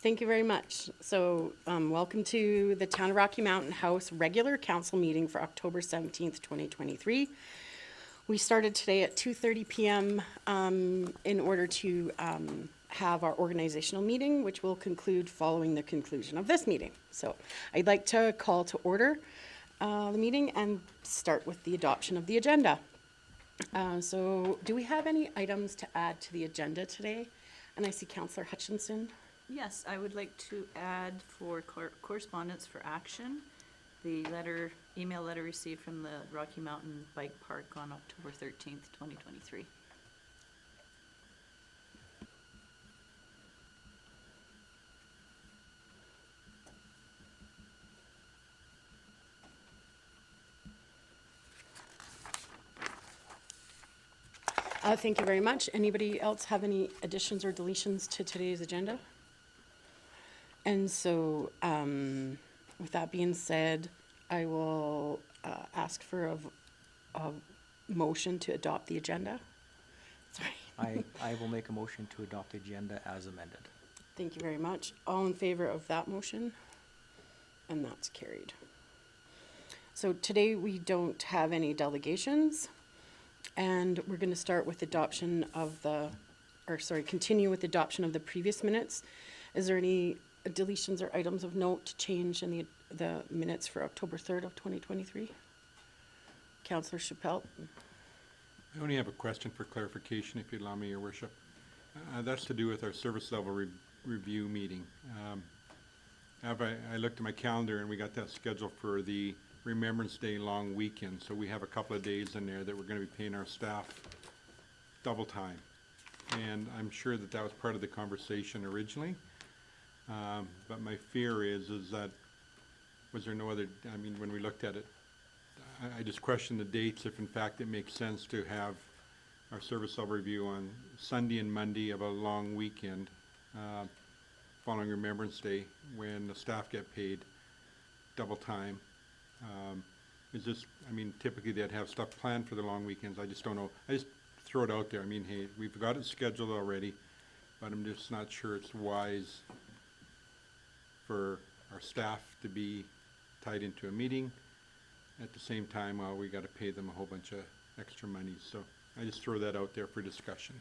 Thank you very much. So, welcome to the Town of Rocky Mountain House regular council meeting for October 17th, 2023. We started today at 2:30 p.m. In order to have our organizational meeting, which will conclude following the conclusion of this meeting. So, I'd like to call to order the meeting and start with the adoption of the agenda. So, do we have any items to add to the agenda today? And I see Councillor Hutchinson. Yes, I would like to add for correspondence for action, the email letter received from the Rocky Mountain Bike Park on October 13th, 2023. Thank you very much. Anybody else have any additions or deletions to today's agenda? And so, with that being said, I will ask for a motion to adopt the agenda. Sorry. I will make a motion to adopt the agenda as amended. Thank you very much. All in favor of that motion? And that's carried. So today we don't have any delegations, and we're going to start with adoption of continue with adoption of the previous minutes. Is there any deletions or items of note to change in the minutes for October 3rd of 2023? Councillor Chappelle. I only have a question for clarification, if you allow me, Your Worship. That's to do with our service level review meeting. I looked at my calendar and we got that scheduled for the Remembrance Day long weekend, so we have a couple of days in there that we're going to be paying our staff double time. And I'm sure that that was part of the conversation originally. But my fear is that, was there no other, I mean, when we looked at it, I just question the dates, if in fact it makes sense to have our service level review on Sunday and Monday of a long weekend, following Remembrance Day, when the staff get paid double time. Is this, I mean, typically they'd have stuff planned for the long weekends. I just don't know. I just throw it out there. I mean, hey, we've got it scheduled already, but I'm just not sure it's wise for our staff to be tied into a meeting at the same time while we got to pay them a whole bunch of extra money. So I just throw that out there for discussion.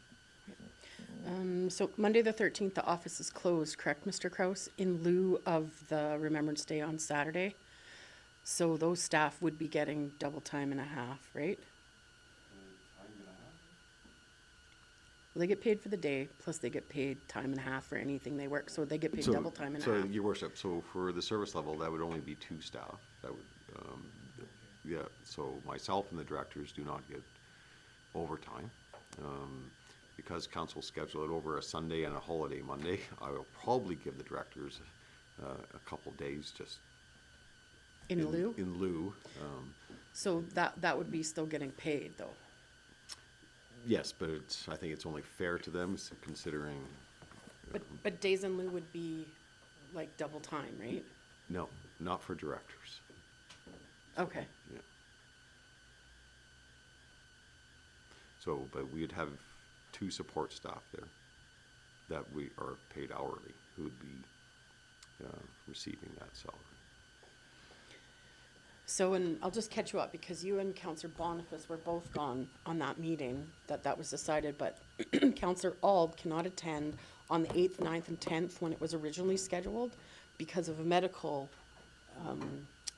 So Monday the 13th, the office is closed, correct, Mr. Kraus, in lieu of the Remembrance Day on Saturday. So those staff would be getting double time and a half, right? Well, they get paid for the day, plus they get paid time and a half for anything they work, so they get paid double time and a half. So, Your Worship, so for the service level, that would only be 2 staff. That would, yeah, so myself and the directors do not get overtime. Because council scheduled it over a Sunday and a holiday Monday, I will probably give the directors a couple days just In lieu? In lieu. So that would be still getting paid, though? Yes, but I think it's only fair to them, considering. But days in lieu would be like double time, right? No, not for directors. Okay. Yeah. So, but we'd have 2 support staff there that we are paid hourly, who would be receiving that salary. So, and I'll just catch you up, because you and Councillor Boniface were both gone on that meeting that was decided, but Councillor Auld cannot attend on the 8th, 9th, and 10th when it was originally scheduled because of a medical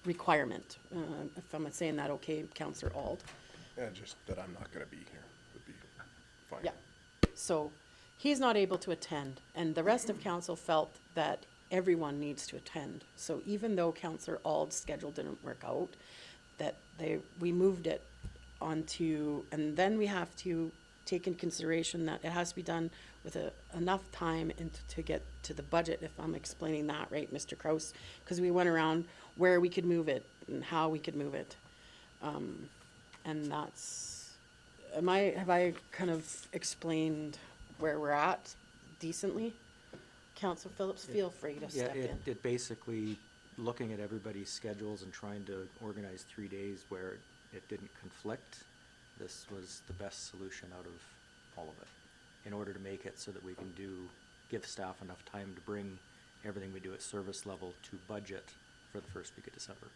requirement. If I'm saying that okay, Councillor Auld? Yeah, just that I'm not going to be here would be fine. Yeah. So he's not able to attend, and the rest of council felt that everyone needs to attend. So even though Councillor Ald's schedule didn't work out, that we moved it onto, and then we have to take in consideration that it has to be done with enough time to get to the budget, if I'm explaining that right, Mr. Kraus, because we went around where we could move it and how we could move it. And that's, have I kind of explained where we're at decently? Councillor Phillips, feel free to step in. It basically, looking at everybody's schedules and trying to organize 3 days where it didn't conflict, this was the best solution out of all of it, in order to make it so that we can give staff enough time to bring everything we do at service level to budget for the first week of December.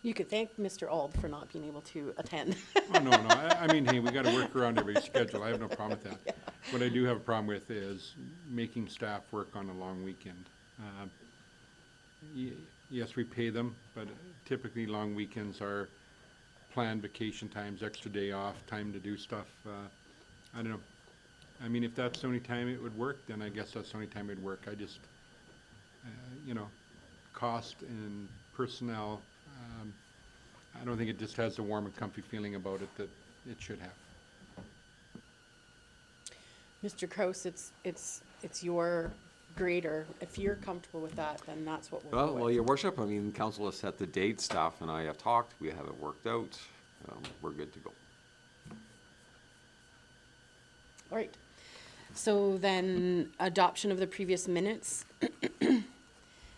You could thank Mr. Ald for not being able to attend. Oh, no, I mean, hey, we gotta work around everybody's schedule, I have no problem with that. What I do have a problem with is making staff work on a long weekend. Yes, we pay them, but typically long weekends are planned vacation times, extra day off, time to do stuff. I don't know. I mean, if that's the only time it would work, then I guess that's the only time it'd work. I just, you know, cost and personnel, I don't think it just has the warm and comfy feeling about it that it should have. Mr. Kraus, it's your grader. If you're comfortable with that, then that's what we'll go Well, with. your worship, I mean, council has set the date, staff and I have talked, we have it worked out, we're good to go. All right. So then, adoption of the previous minutes.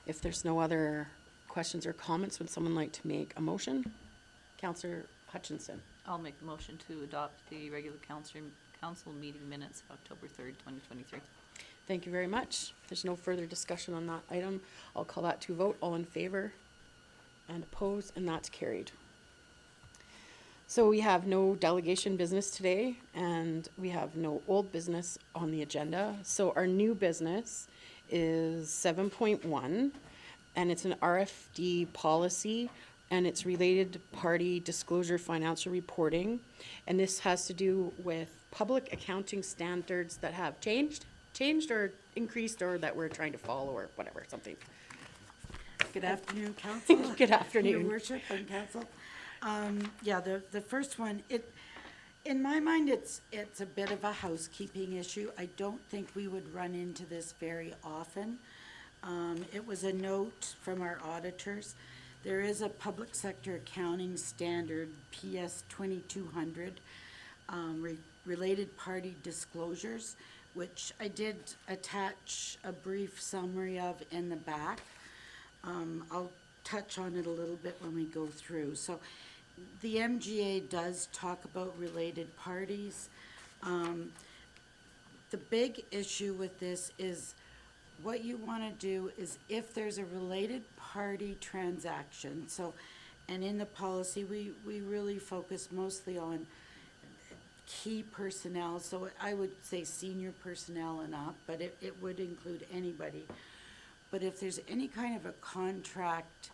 If there's no other questions or comments, would someone like to make a motion? Counselor Hutchinson. I'll make the motion to adopt the regular council meeting minutes of October 3rd, 2023. Thank you very much. If there's no further discussion on that item, I'll call that to vote. All in favor and opposed, and that's carried. So we have no delegation business today, and we have no old business on the agenda. So our new business is 7.1, and it's an RFD policy, and it's related party disclosure financial reporting. And this has to do with public accounting standards that have changed or increased, or that we're trying to follow, or whatever, something. Good afternoon, council. Good afternoon. Your worship and council. Yeah, the first one, in my mind, it's a bit of a housekeeping issue. I don't think we would run into this very often. It was a note from our auditors. There is a public sector accounting standard, PS 2200, related party disclosures, which I did attach a brief summary of in the back. I'll touch on it a little bit when we go through. So the MGA does talk about related parties. The big issue with this is what you want to do is if there's a related party transaction, so, and in the policy, we really focus mostly on key personnel, so I would say senior personnel and up, but it would include anybody. But if there's any kind of a contract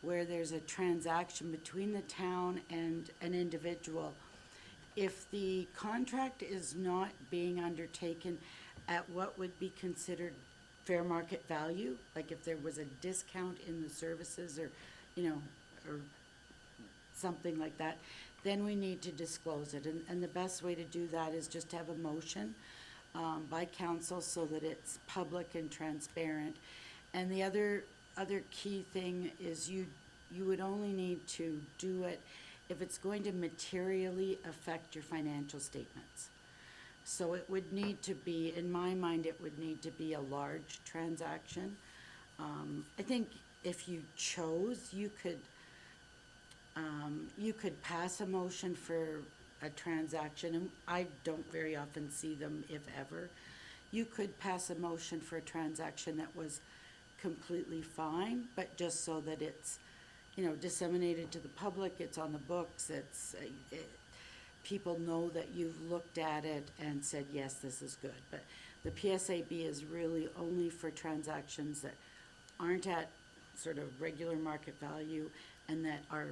where there's a transaction between the town and an individual, if the contract is not being undertaken at what would be considered fair market value, like if there was a discount in the services or, or something like that, then we need to disclose it. And the best way to do that is just to have a motion by council so that it's public and transparent. And the other key thing is you would only need to do it if it's going to materially affect your financial statements. So it would need to be, in my mind, it would need to be a large transaction. I think if you chose, you could pass a motion for a transaction, and I don't very often see them, if ever. You could pass a motion for a transaction that was completely fine, but just so that it's, disseminated to the public, it's on the books, people know that you've looked at it and said, yes, this is good. But the PSAB is really only for transactions that aren't at sort of regular market value and that are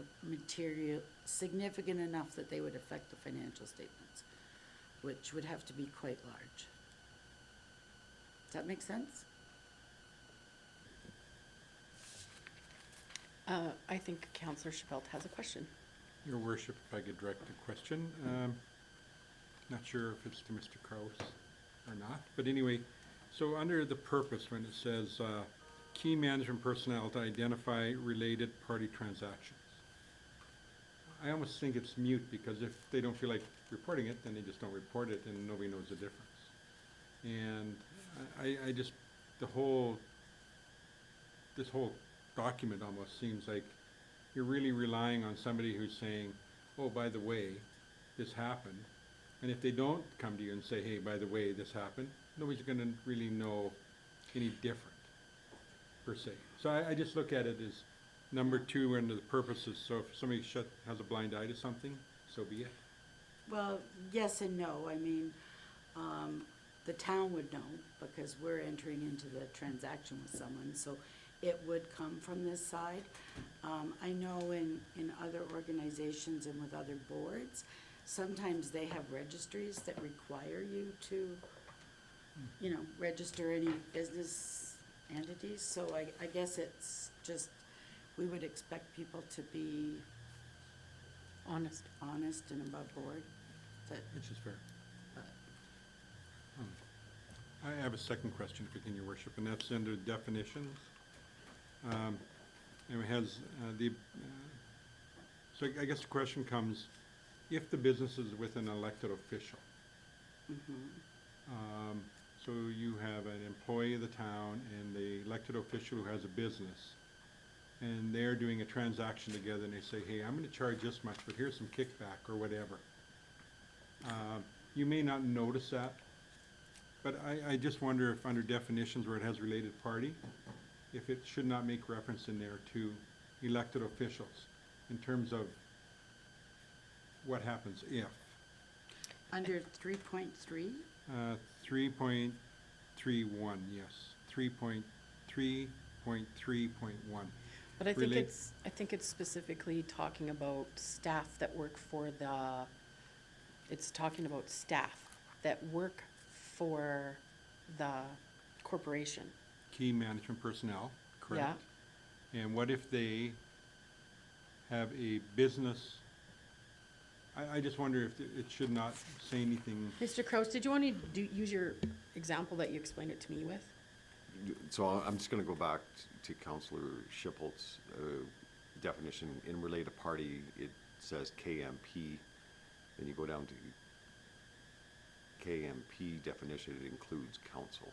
significant enough that they would affect the financial statements, which would have to be quite large. Does that make sense? I think Councillor Chabelt has a question. Your worship, if I could direct a question, not sure if it's to Mr. Kraus or not, but anyway, so under the purpose, when it says, key management personnel to identify related party transactions, I almost think it's mute, because if they don't feel like reporting it, then they just don't report it and nobody knows the difference. And I just, this whole document almost seems like you're really relying on somebody who's saying, oh, by the way, this happened, And if they don't come to you and say, hey, by the way, this happened, nobody's gonna really know any different, per se. So I just look at it as number two under the purposes, so if somebody has a blind eye to something, so be it. Well, yes and no. I mean, the town would know because we're entering into the transaction with someone, so it would come from this side. I know in other organizations and with other boards, sometimes they have registries that require you to, you know, register any business entities. So I guess it's just, we would expect people to be Honest. honest and above board. But Which is fair. I have a second question, if you can, Your Worship, and that's under definitions. And it has so I guess the question comes, if the business is with an elected official, so you have an employee of the town and the elected official who has a business, and they're doing a transaction together, and they say, hey, I'm gonna charge this much, but here's some kickback or whatever. You may not notice that, but I just wonder if under definitions where it has related party, if it should not make reference in there to elected officials in terms of what happens if. under 3.3, 3.31, yes, 3.3.3.1. But I think Relate- it's specifically talking about staff that work for it's talking about staff that work for the corporation. Key management personnel, correct? And what if they have a business? I just wonder if it should not say anything. Mr. Kraus, did you want to use your example that you explained it to me with? So I'm just gonna go back to Councillor Schipholt's definition. In related party, it says KMP, and you go down to KMP definition, it includes council.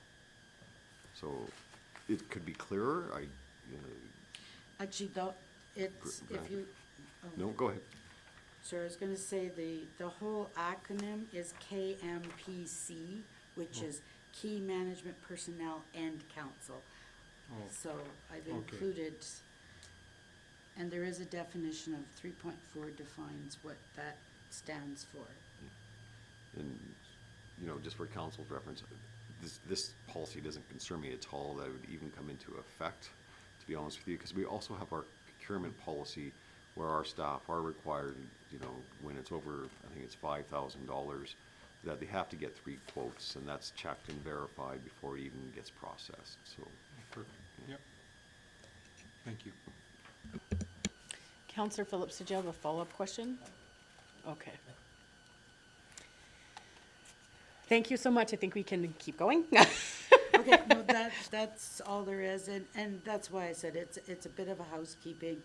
So it could be clearer, actually, though, it's, Go if ahead. you, no, go ahead. so I was gonna say the whole acronym is KMPC, which is Key Management Personnel and Council. Oh, So I've Okay. included, and there is a definition of 3.4 defines what that stands for. And, you know, just for council's reference, this policy doesn't concern me at all that it would even come into effect, to be honest with you, because we also have our procurement policy where our staff are required, you know, when it's over, I think it's $5,000, that they have to get 3 quotes, and that's checked and verified before it even gets processed, so. perfect, yep. Thank you. Counselor Phillips, did you have a follow-up question? Okay. Thank you so much. I think we can keep going. Okay, no, that's all there is, and that's why I said it's a bit of a housekeeping.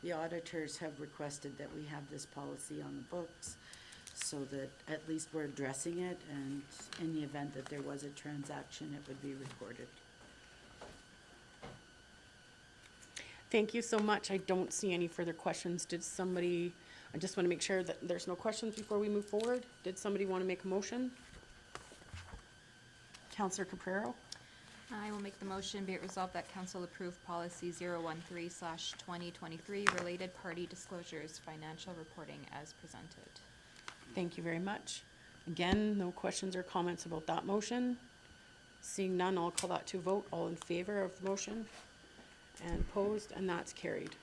The auditors have requested that we have this policy on the books, so that at least we're addressing it, and in the event that there was a transaction, it would be recorded. Thank you so much. I don't see any further questions. I just want to make sure that there's no questions before we move forward. Did somebody want to make a motion? Counselor Caprero? I will make the motion, be it resolved that council approve policy 013/2023, related party disclosures, financial reporting as presented. Thank you very much. Again, no questions or comments about that motion. Seeing none, I'll call that to vote. All in favor of the motion? And opposed, and that's carried.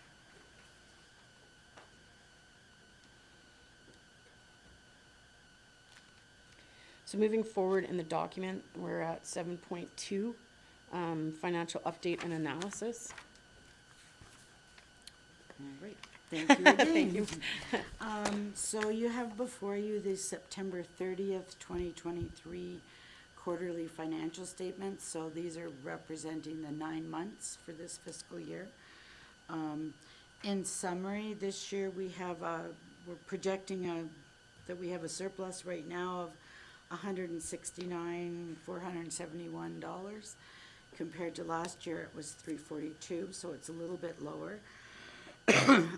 So moving forward in the document, we're at 7.2, financial update and analysis. All right, thank you again. Thank you. So you have before you the September 30th, 2023 quarterly financial statements. So these are representing the 9 months for this fiscal year. In summary, this year we have, we're projecting that we have a surplus right now of $169,471. Compared to last year, it was $342, so it's a little bit lower. I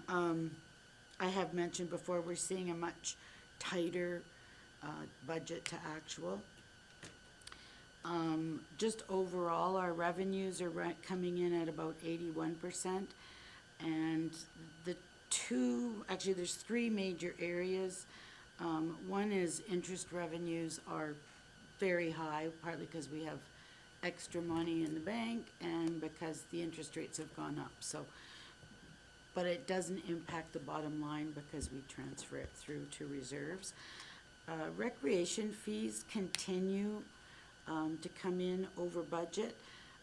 have mentioned before, we're seeing a much tighter budget to actual. Just overall, our revenues are coming in at about 81%. And there's three major areas. One is interest revenues are very high, partly because we have extra money in the bank and because the interest rates have gone up. So, but it doesn't impact the bottom line because we transfer it through to reserves. Recreation fees continue to come in over budget.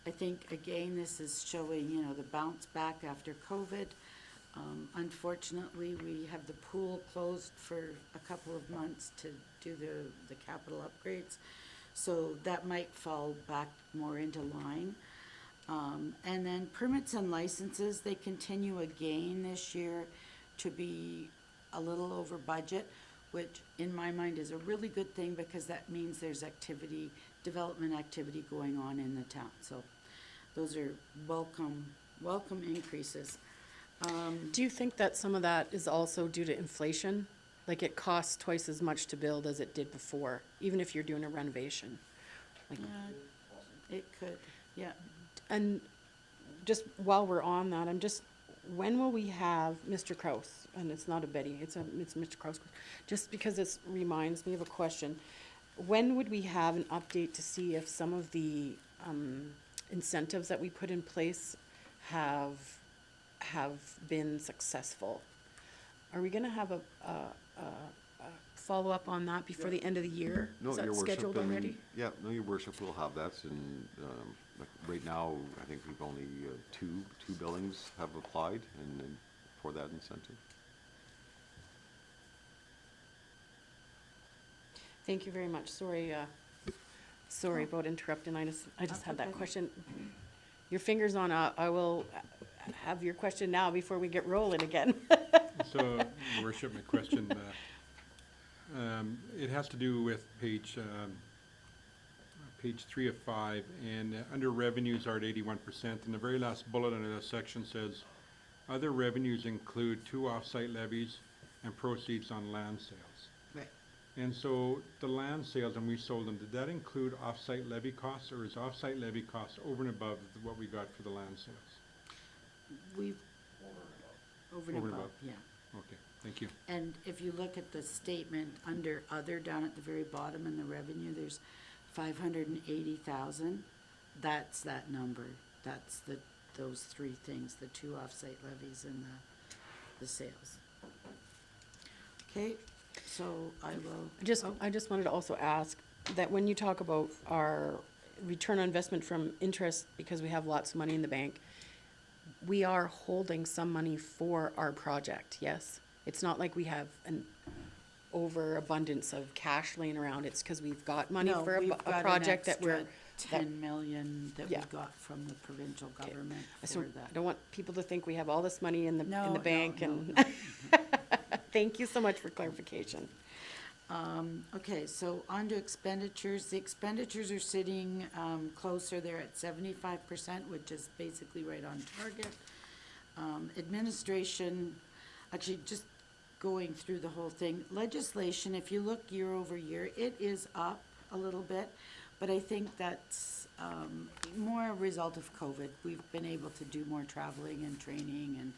I think, again, this is showing, the bounce back after COVID. Unfortunately, we have the pool closed for a couple of months to do the capital upgrades. So that might fall back more into line. And then permits and licenses, they continue again this year to be a little over budget, which in my mind is a really good thing because that means there's development activity going on in the town. So those are welcome increases. Do you think that some of that is also due to inflation? Like it costs twice as much to build as it did before, even if you're doing a renovation? Like, It could, yeah. and just while we're on that, when will we have Mr. Kraus? And it's not a Betty, it's Mr. Kraus. Just because this reminds me of a question. When would we have an update to see if some of the incentives that we put in place have been successful? Are we gonna have a follow-up on that before the end of the year? No, Is that Your Worship, scheduled and- already? Yeah, no, Your Worship, we'll have that, and, like, right now, I think we've only, two buildings have applied and for that incentive. Thank you very much. Sorry about interrupting. I just had that okay. question. Your finger's on, I will have your question now before we get rolling again. So, Your Worship, my question, it has to do with page 3 of 5, and under revenues are at 81%, and the very last bullet under that section says, other revenues include 2 off-site levies and proceeds on land sales. Right. And so the land sales, and we sold them, did that include off-site levy costs, or is off-site levy costs over and above what we got for the land sales? We've, over and Over and above, above. yeah. Okay, thank you. And if you look at the statement under other down at the very bottom in the revenue, there's 580,000. That's that number. That's those three things, the 2 off-site levies and the sales. Okay, so I will. I just wanted to also ask that when you talk about our return on investment from interest, because we have lots of money in the bank, we are holding some money for our project, yes? It's not like we have an overabundance of cash laying around. It's because we've got money No, for we've a got an project that we're. extra 10 million that we Yeah. got from the provincial Okay. government So for I that. don't want people to think we have all this money in the No, bank no, and. no. Thank you so much for clarification. Okay, so on to expenditures. The expenditures are sitting closer. They're at 75%, which is basically right on target. Administration, actually just going through the whole thing. Legislation, if you look year over year, it is up a little bit, but I think that's more a result of COVID. We've been able to do more traveling and training and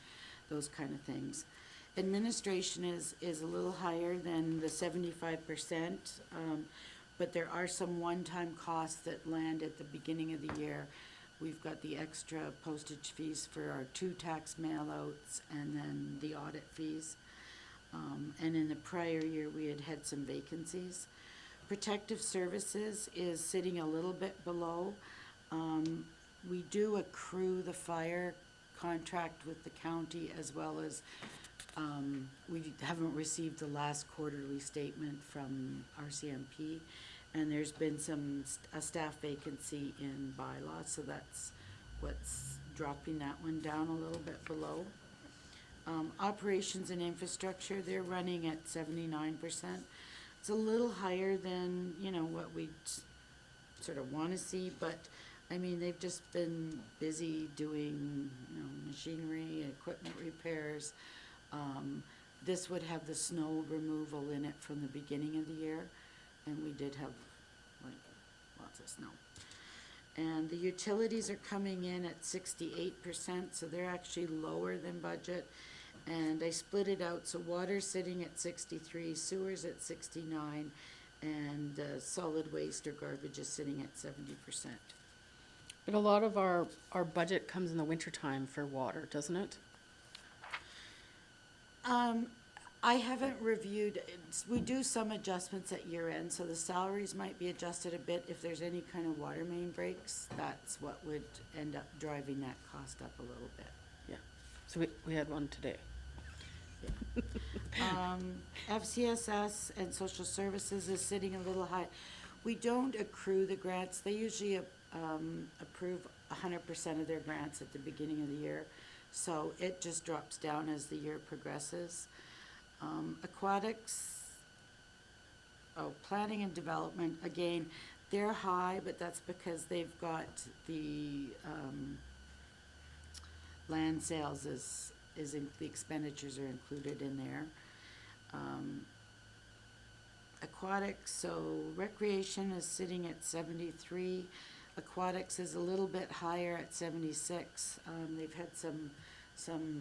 those kind of things. Administration is a little higher than the 75%, but there are some one-time costs that land at the beginning of the year. We've got the extra postage fees for our 2 tax mailouts and then the audit fees. And in the prior year, we had some vacancies. Protective services is sitting a little bit below. We do accrue the fire contract with the county as well as we haven't received the last quarterly statement from RCMP, and there's been a staff vacancy in bylaws, so that's what's dropping that one down a little bit below. Operations and infrastructure, they're running at 79%. It's a little higher than, what we sort of want to see, but I mean, they've just been busy doing, machinery, equipment repairs. This would have the snow removal in it from the beginning of the year. and we did have, like, lots of snow. And the utilities are coming in at 68%, so they're actually lower than budget. And I split it out, so water's sitting at 63, sewer's at 69, and solid waste or garbage is sitting at 70%. But a lot of our budget comes in the wintertime for water, doesn't it? I haven't reviewed, we do some adjustments at year end, so the salaries might be adjusted a bit. If there's any kind of water main breaks, that's what would end up driving that cost up a little bit. Yeah. So we had one today. FCSS and social services is sitting a little high. We don't accrue the grants. They usually approve 100% of their grants at the beginning of the year. So it just drops down as the year progresses. Aquatics, planning and development, again, they're high, but that's because they've got the land sales the expenditures are included in there. Aquatics, so recreation is sitting at 73. Aquatics is a little bit higher at 76. They've had some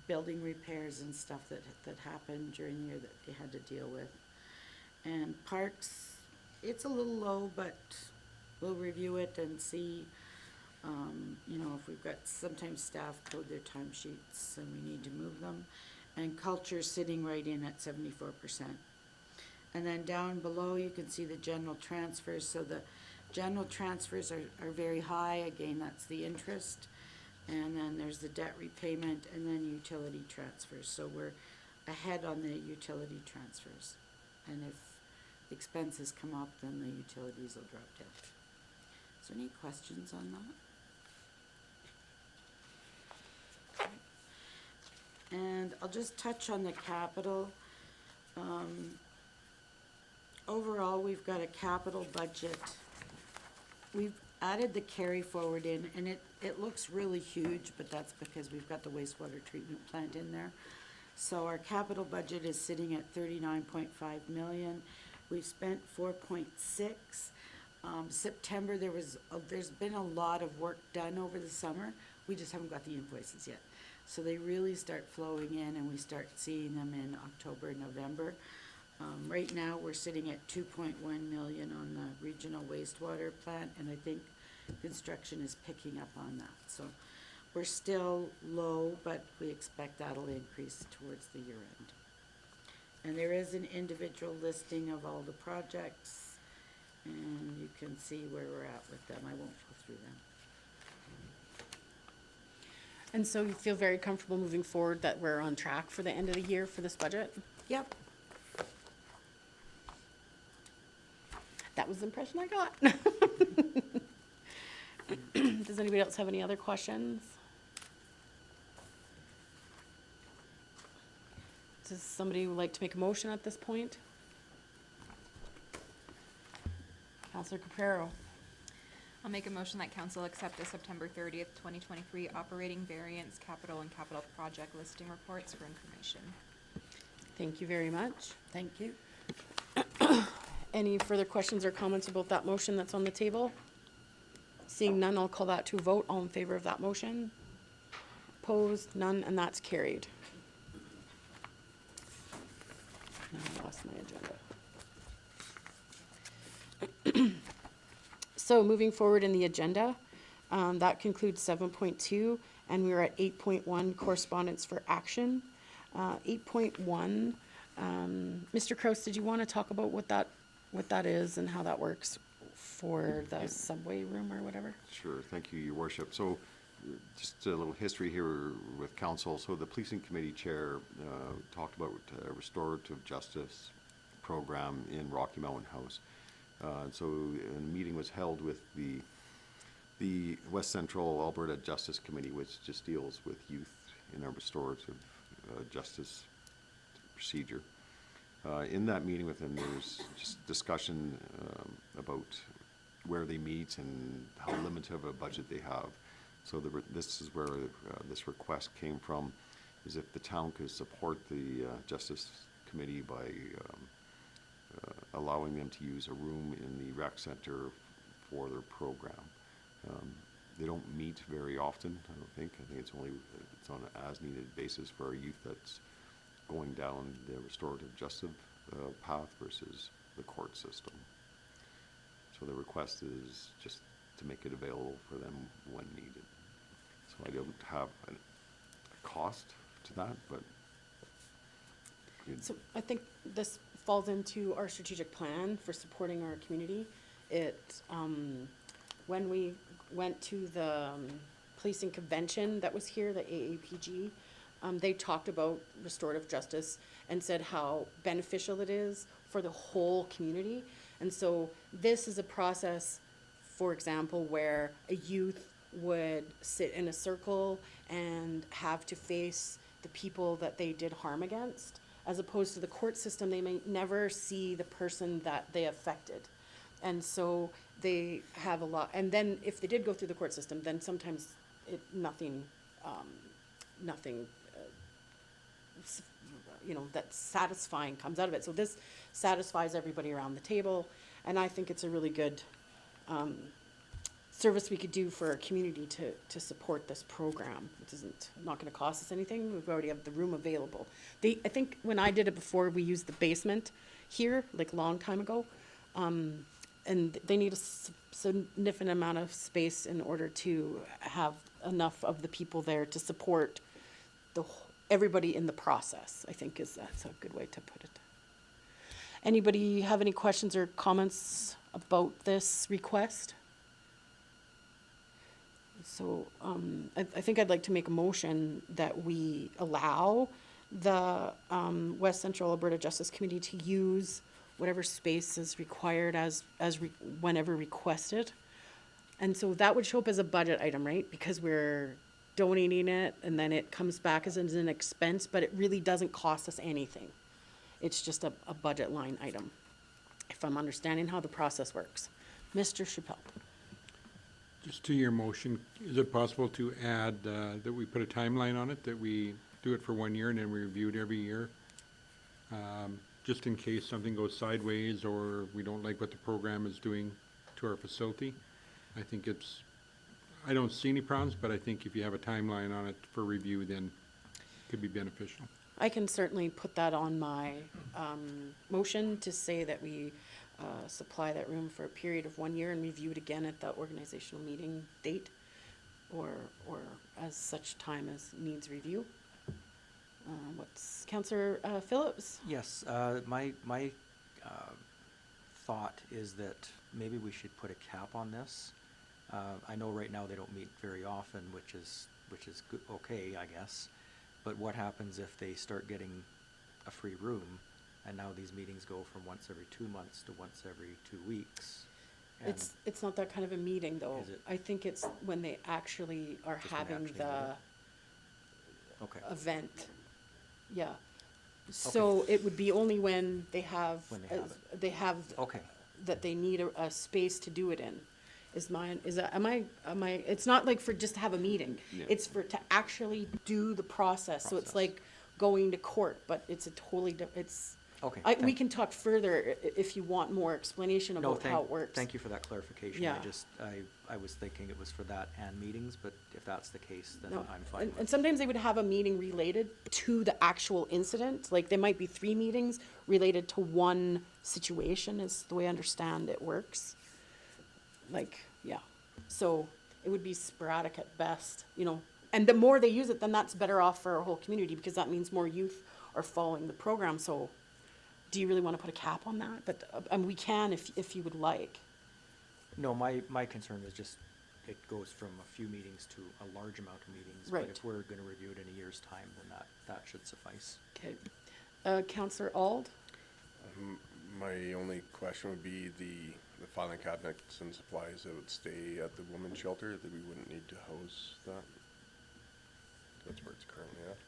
building repairs and stuff that happened during the year that they had to deal with. And parks, it's a little low, but we'll review it and see, if we've got, sometimes staff code their timesheets and we need to move them. And culture's sitting right in at 74%. And then down below, you can see the general transfers. So the general transfers are very high. Again, that's the interest. And then there's the debt repayment and then utility transfers. So we're ahead on the utility transfers. And if the expenses come up, then the utilities will drop down. Is there any questions on that? And I'll just touch on the capital. Overall, we've got a capital budget. We've added the carry forward in, and it looks really huge, but that's because we've got the wastewater treatment plant in there. So our capital budget is sitting at 39.5 million. We've spent 4.6. September, there's been a lot of work done over the summer. We just haven't got the invoices yet. So they really start flowing in, and we start seeing them in October, November. Right now, we're sitting at 2.1 million on the regional wastewater plant, and I think construction is picking up on that. So we're still low, but we expect that'll increase towards the year end. And there is an individual listing of all the projects, and you can see where we're at with them. I won't go through them. And so you feel very comfortable moving forward that we're on track for the end of the year for this budget? Yep. That was the impression I got. Does anybody else have any other questions? Does somebody would like to make a motion at this point? Councilor Capero. I'll make a motion that council accept the September 30th, 2023 operating variance, capital and capital project listing reports for information. Thank you very much. Thank you. Any further questions or comments about that motion that's on the table? Seeing none, I'll call that to a vote. All in favor of that motion? Opposed? None, and that's carried. Now I lost my agenda. So moving forward in the agenda, that concludes 7.2, and we are at 8.1, correspondence for action. 8.1, Mr. Kraus, did you want to talk about what that is and how that works for the subway room or whatever? Sure, thank you, Your Worship. So, just a little history here with council. So the policing committee chair talked about a restorative justice program in Rocky Mountain House. So a meeting was held with the West Central Alberta Justice Committee, which just deals with youth in a restorative justice procedure. In that meeting with them, there was just discussion about where they meet and how limited of a budget they have. So this is where this request came from, is if the town could support the Justice Committee by allowing them to use a room in the rec center for their program. They don't meet very often, I don't think. I think it's on an as-needed basis for our youth that's going down the restorative justice path versus the court system. So the request is just to make it available for them when needed. So I don't have a cost to that, but So I think this falls into our strategic plan for supporting our community. It, when we went to the policing convention that was here, the AAPG, they talked about restorative justice and said how beneficial it is for the whole community. And so this is a process, for example, where a youth would sit in a circle and have to face the people that they did harm against, as opposed to the court system. They may never see the person that they affected. And so they have a lot, and then if they did go through the court system, then sometimes nothing, that's satisfying comes out of it. So this satisfies everybody around the table, and I think it's a really good service we could do for our community to support this program. It isn't not going to cost us anything. We've already have the room available. I think when I did it before, we used the basement here, like a long time ago, and they need a significant amount of space in order to have enough of the people there to support everybody in the process. I think that's a good way to put it. Anybody have any questions or comments about this request? So I think I'd like to make a motion that we allow the West Central Alberta Justice Committee to use whatever space is required whenever requested. And so that would show up as a budget item, right? Because we're donating it and then it comes back as an expense, but it really doesn't cost us anything. It's just a budget line item, if I'm understanding how the process works. Mr. Chappelle. Just to your motion, is it possible to add that we put a timeline on it, that we do it for 1 year and then we review it every year? Just in case something goes sideways or we don't like what the program is doing to our facility. I think I don't see any problems, but I think if you have a timeline on it for review, then it could be beneficial. I can certainly put that on my motion to say that we supply that room for a period of 1 year and review it again at the organizational meeting date or as such time as needs review. What's Councillor Phillips? Yes, my thought is that maybe we should put a cap on this. I know right now they don't meet very often, which is good, okay, I guess. But what happens if they start getting a free room, and now these meetings go from once every 2 months to once every 2 weeks? And It's not that kind of a meeting, though. Is it? I think it's when they actually are Just when they having actually the Okay. event. Yeah. So it would be only when they have, When they have they have Okay. that they need a space to do it in. It's not like for just to have a meeting. Yeah. It's to actually do the process. So it's Process. like going to court, but it's a totally, it's, Okay. we thank- can talk further if you want more explanation No, about how it works. thank you for that clarification. Yeah. I was thinking it was for that and meetings, but if that's the case, then No, I'm fine and with it. sometimes they would have a meeting related to the actual incident, like there might be 3 meetings related to one situation, is the way I understand it works. Like, yeah, so it would be sporadic at best, and the more they use it, then that's better off for our whole community, because that means more youth are following the program. So do you really want to put a cap on that? But, we can if you would like. No, my concern is just, it goes from a few meetings to a large amount of meetings. Right. But if we're gonna review it in a year's time, then that should suffice. Okay. Councillor Ald? My only question would be the filing cabinets and supplies that would stay at the women's shelter, that we wouldn't need to house that. That's where it's currently at.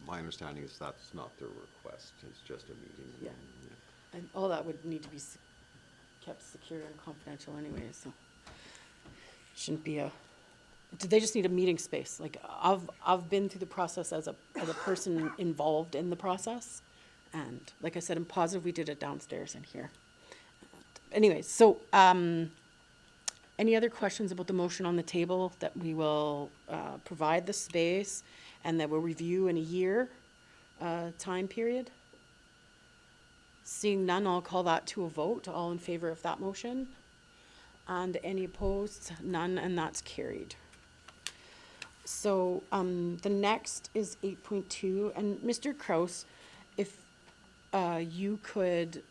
my understanding is that's not their request, it's just a meeting. Yeah. And all that would need to be kept secure and confidential anyway, so. Shouldn't be they just need a meeting space. Like, I've been through the process as a person involved in the process. And like I said, I'm positive we did it downstairs in here. anyways, so, any other questions about the motion on the table that we will, provide the space and that we'll review in a year, time period? Seeing none, I'll call that to a vote. All in favor of that motion? And any opposed? None, and that's carried. So, the next is 8.2, and Mr. Kraus, if, you could,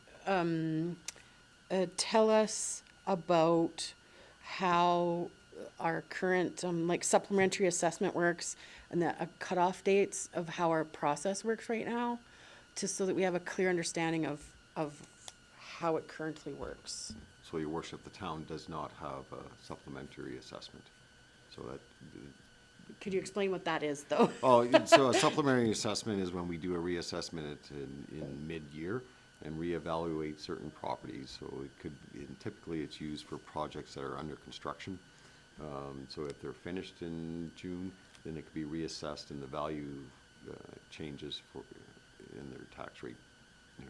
tell us about how our current, like supplementary assessment works and the cutoff dates of how our process works right now, just so that we have a clear understanding of how it currently works. So, your worship, the town does not have a supplementary assessment. So that, Could you explain what that is, though? so a supplementary assessment is when we do a reassessment in mid-year and reevaluate certain properties. So it could, and typically it's used for projects that are under construction. So if they're finished in June, then it could be reassessed and the value changes for, in their tax rate, their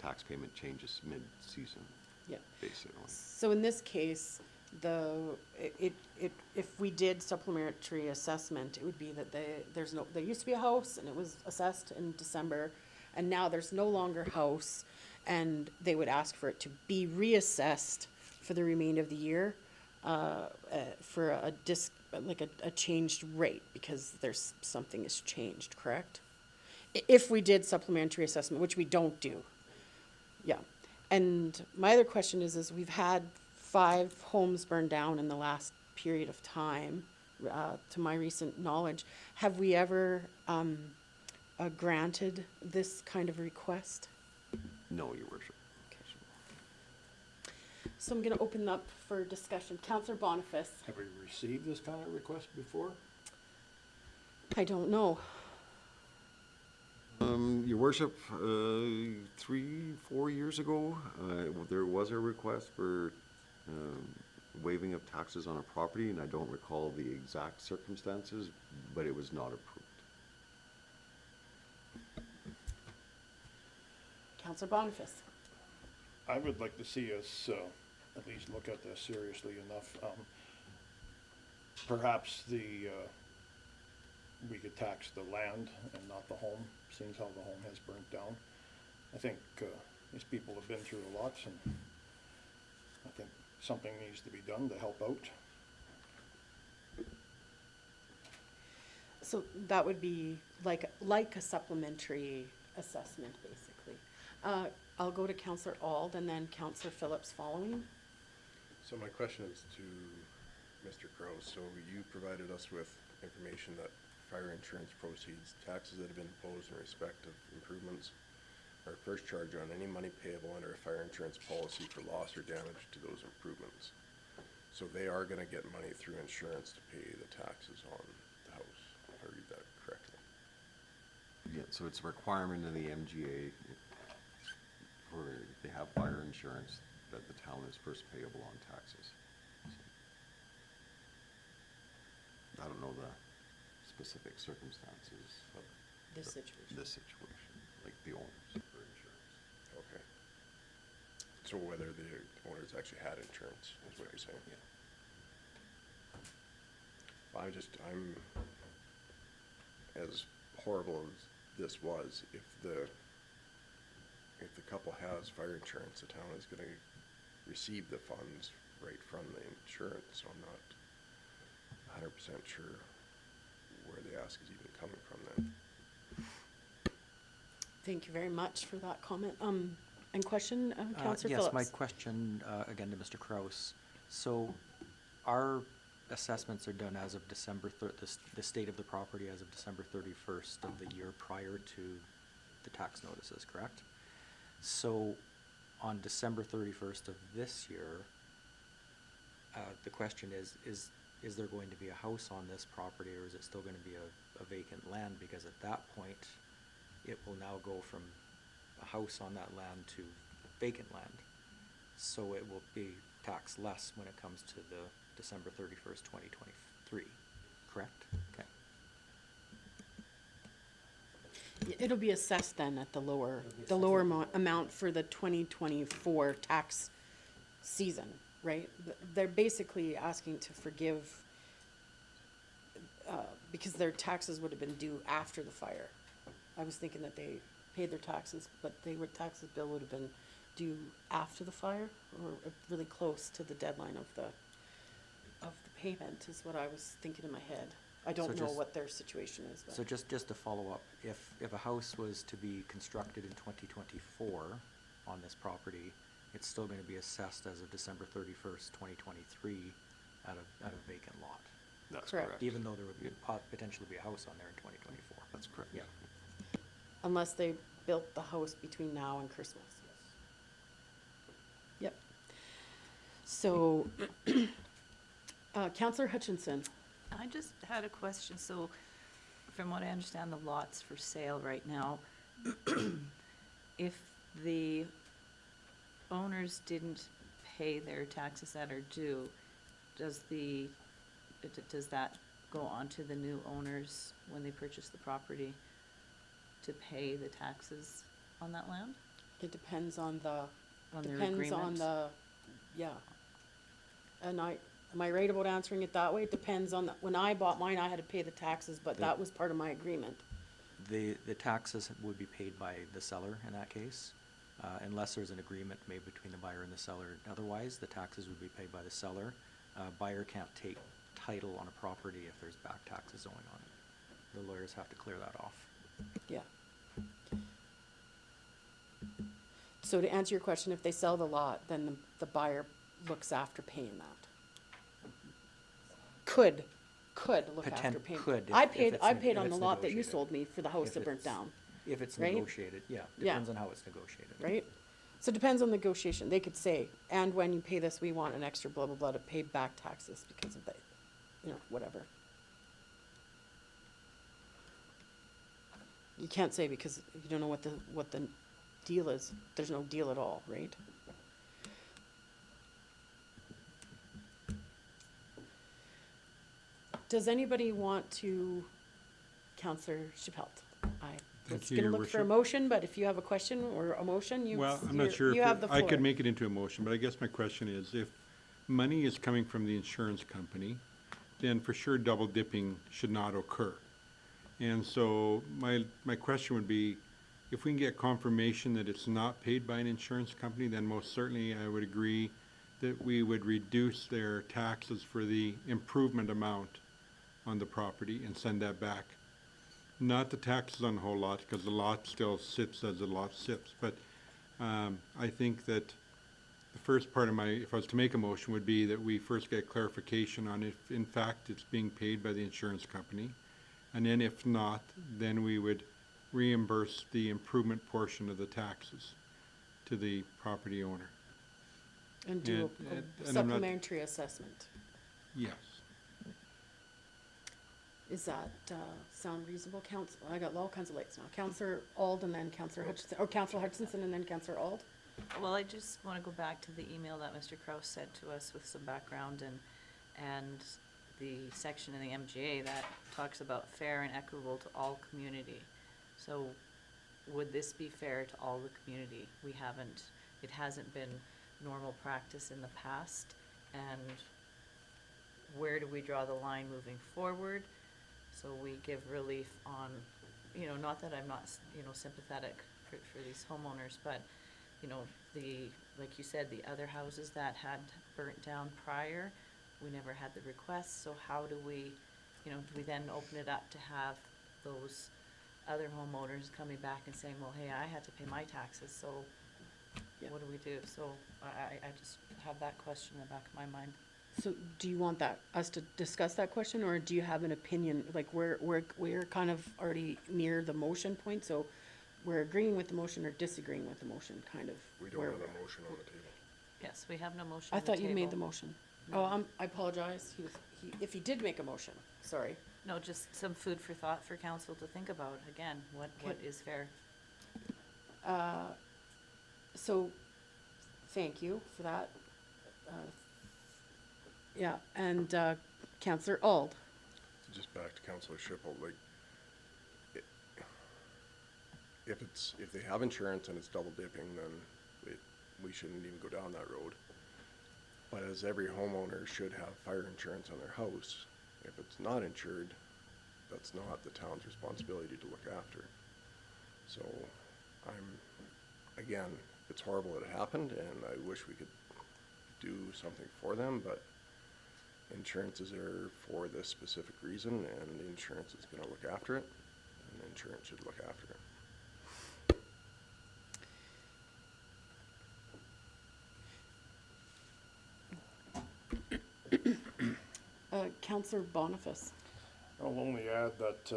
tax payment changes mid-season, Yeah. basically. So in this case, if we did supplementary assessment, it would be that there used to be a house and it was assessed in December, and now there's no longer a house, and they would ask for it to be reassessed for the remainder of the year, for a changed rate, because something has changed, correct? If we did supplementary assessment, which we don't do. Yeah. And my other question is we've had 5 homes burned down in the last period of time, to my recent knowledge. Have we ever granted this kind of request? No, your worship. So I'm going to open up for discussion. Councillor Boniface. Have we received this kind of request before? I don't know. Your worship, 3-4 years ago, there was a request for waiving of taxes on a property, and I don't recall the exact circumstances, but it was not approved. Councillor Boniface. I would like to see us at least look at this seriously enough. Perhaps we could tax the land and not the home, seeing how the home has burnt down. I think these people have been through a lot, and I think something needs to be done to help out. So that would be like a supplementary assessment, basically. I'll go to Councillor Auld and then Councillor Phillips following. So my question is to Mr. Crowe. So you provided us with information that fire insurance proceeds, taxes that have been imposed in respect of improvements, are first charged on any money payable under a fire insurance policy for loss or damage to those improvements. So they are gonna get money through insurance to pay the taxes on the house, if I read that correctly. Yeah, so it's a requirement in the MGA for, they have fire insurance, that the town is first payable on taxes. I don't know the specific circumstances of This situation. this situation, like the owners for insurance. Okay. So whether the owners actually had insurance, is what you're saying? Yeah. I'm, as horrible as this was, if the couple has fire insurance, the town is gonna receive the funds right from the insurance, so I'm not 100% sure where the ask is even coming from then. Thank you very much for that comment. And question, Councillor Phillips? Yes, my question, again to Mr. Kraus. So our assessments are done as of the state of the property as of December 31st of the year prior to the tax notices, correct? So on December 31st of this year, the question is there going to be a house on this property, or is it still going to be a vacant land? Because at that point, it will now go from a house on that land to vacant land. So it will be taxed less when it comes to the December 31st, 2023, correct? Okay. It'll be assessed then at the lower amount for the 2024 tax season, right? They're basically asking to forgive, because their taxes would have been due after the fire. I was thinking that they paid their taxes, but taxes bill would have been due after the fire, or really close to the deadline of the payment, is what I was thinking in my head. I don't know just- what their situation is, So but, just to follow up, if a house was to be constructed in 2024 on this property, it's still gonna be assessed as of December 31st, 2023 at a vacant lot, That's Correct. correct. even though there would be, potentially be a house on there in 2024. That's correct. Yeah. unless they built the house between now and Christmas. Yep. So, Counselor Hutchinson, I just had a question. So from what I understand, the lot's for sale right now. If the owners didn't pay their taxes that are due, does that go on to the new owners when they purchase the property to pay the taxes on that land? it depends on the, On their depends on agreement? the, yeah. And am I right about answering it that way? It depends on, when I bought mine, I had to pay the taxes, but that was part of my agreement. The taxes would be paid by the seller in that case, unless there's an agreement made between the buyer and the seller. Otherwise, the taxes would be paid by the seller. Buyer can't take title on a property if there's back taxes owing on it. The lawyers have to clear that off. Yeah. So to answer your question, if they sell the lot, then the buyer looks after paying that. Could look after paying. could, I if paid, it's I neg- paid if on the it's lot that you negotiated. sold me for the house If that burnt it's- down, If it's Right? negotiated, yeah, Yeah. depends on how it's negotiated. right? So it depends on negotiation. They could say, and when you pay this, we want an extra blah, blah, blah to pay back taxes because of the, whatever. You can't say because you don't know what the deal is. There's no deal at all, right? Does anybody want to, Counselor Chappelle? I was you, gonna Your look for a Worship. motion, but if you have a question or a motion, Well, I'm not sure you if have the I floor. could make it into a motion, but I guess my question is, if money is coming from the insurance company, then for sure double dipping should not occur. And so my question would be, if we can get confirmation that it's not paid by an insurance company, then most certainly I would agree that we would reduce their taxes for the improvement amount on the property and send that back. Not the taxes on the whole lot, because the lot still sits as the lot sits, but I think that the first part of if I was to make a motion, would be that we first get clarification on if in fact it's being paid by the insurance company. And then if not, then we would reimburse the improvement portion of the taxes to the property owner. And do and a I'm not- supplementary assessment. Yes. Is that, sound reasonable, Council? I got all kinds of lights now. Counselor Ald and then Counselor Hutchinson, or Counselor Hutchinson and then Counselor Ald? Well, I just want to go back to the email that Mr. Kraus sent to us with some background and the section in the MGA that talks about fair and equitable to all community. So would this be fair to all the community? It hasn't been normal practice in the past. And where do we draw the line moving forward? So we give relief on, not that I'm not, sympathetic for these homeowners, but like you said, the other houses that had burnt down prior, we never had the request, so how do we, do we then open it up to have those other homeowners coming back and saying, well, hey, I had to pay my taxes, so Yeah. what do we do? So I just have that question in the back of my mind. So do you want us to discuss that question, or do you have an opinion? Like, we're kind of already near the motion point, so we're agreeing with the motion or disagreeing with the motion, kind of. We don't where- have a motion on the table. Yes, we have no motion I on the thought you made the table. motion. Oh, I apologize. If he did make a motion, sorry. No, just some food for thought for council to think about. Again, what Okay. is fair? So, thank you for that. Yeah, and Counselor Ald. Just back to Councilor Schipple, if they have insurance and it's double dipping, then we shouldn't even go down that road. But as every homeowner should have fire insurance on their house, if it's not insured, that's not the town's responsibility to look after. So again, it's horrible that it happened, and I wish we could do something for them, but insurance is there for this specific reason, and the insurance is gonna look after it, and the insurance should look after it. Counselor Boniface. I'll only add that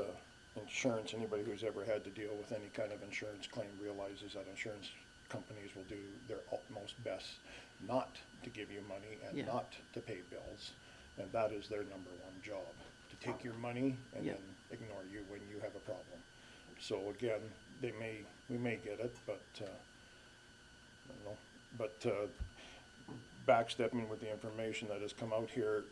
insurance, anybody who's ever had to deal with any kind of insurance claim realizes that insurance companies will do their utmost best not to give you money and Yeah. not to pay bills. And that is their number one job, to take your money and Yeah. then ignore you when you have a problem. So again, we may get it, but, I don't know. But backstepping with the information that has come out here,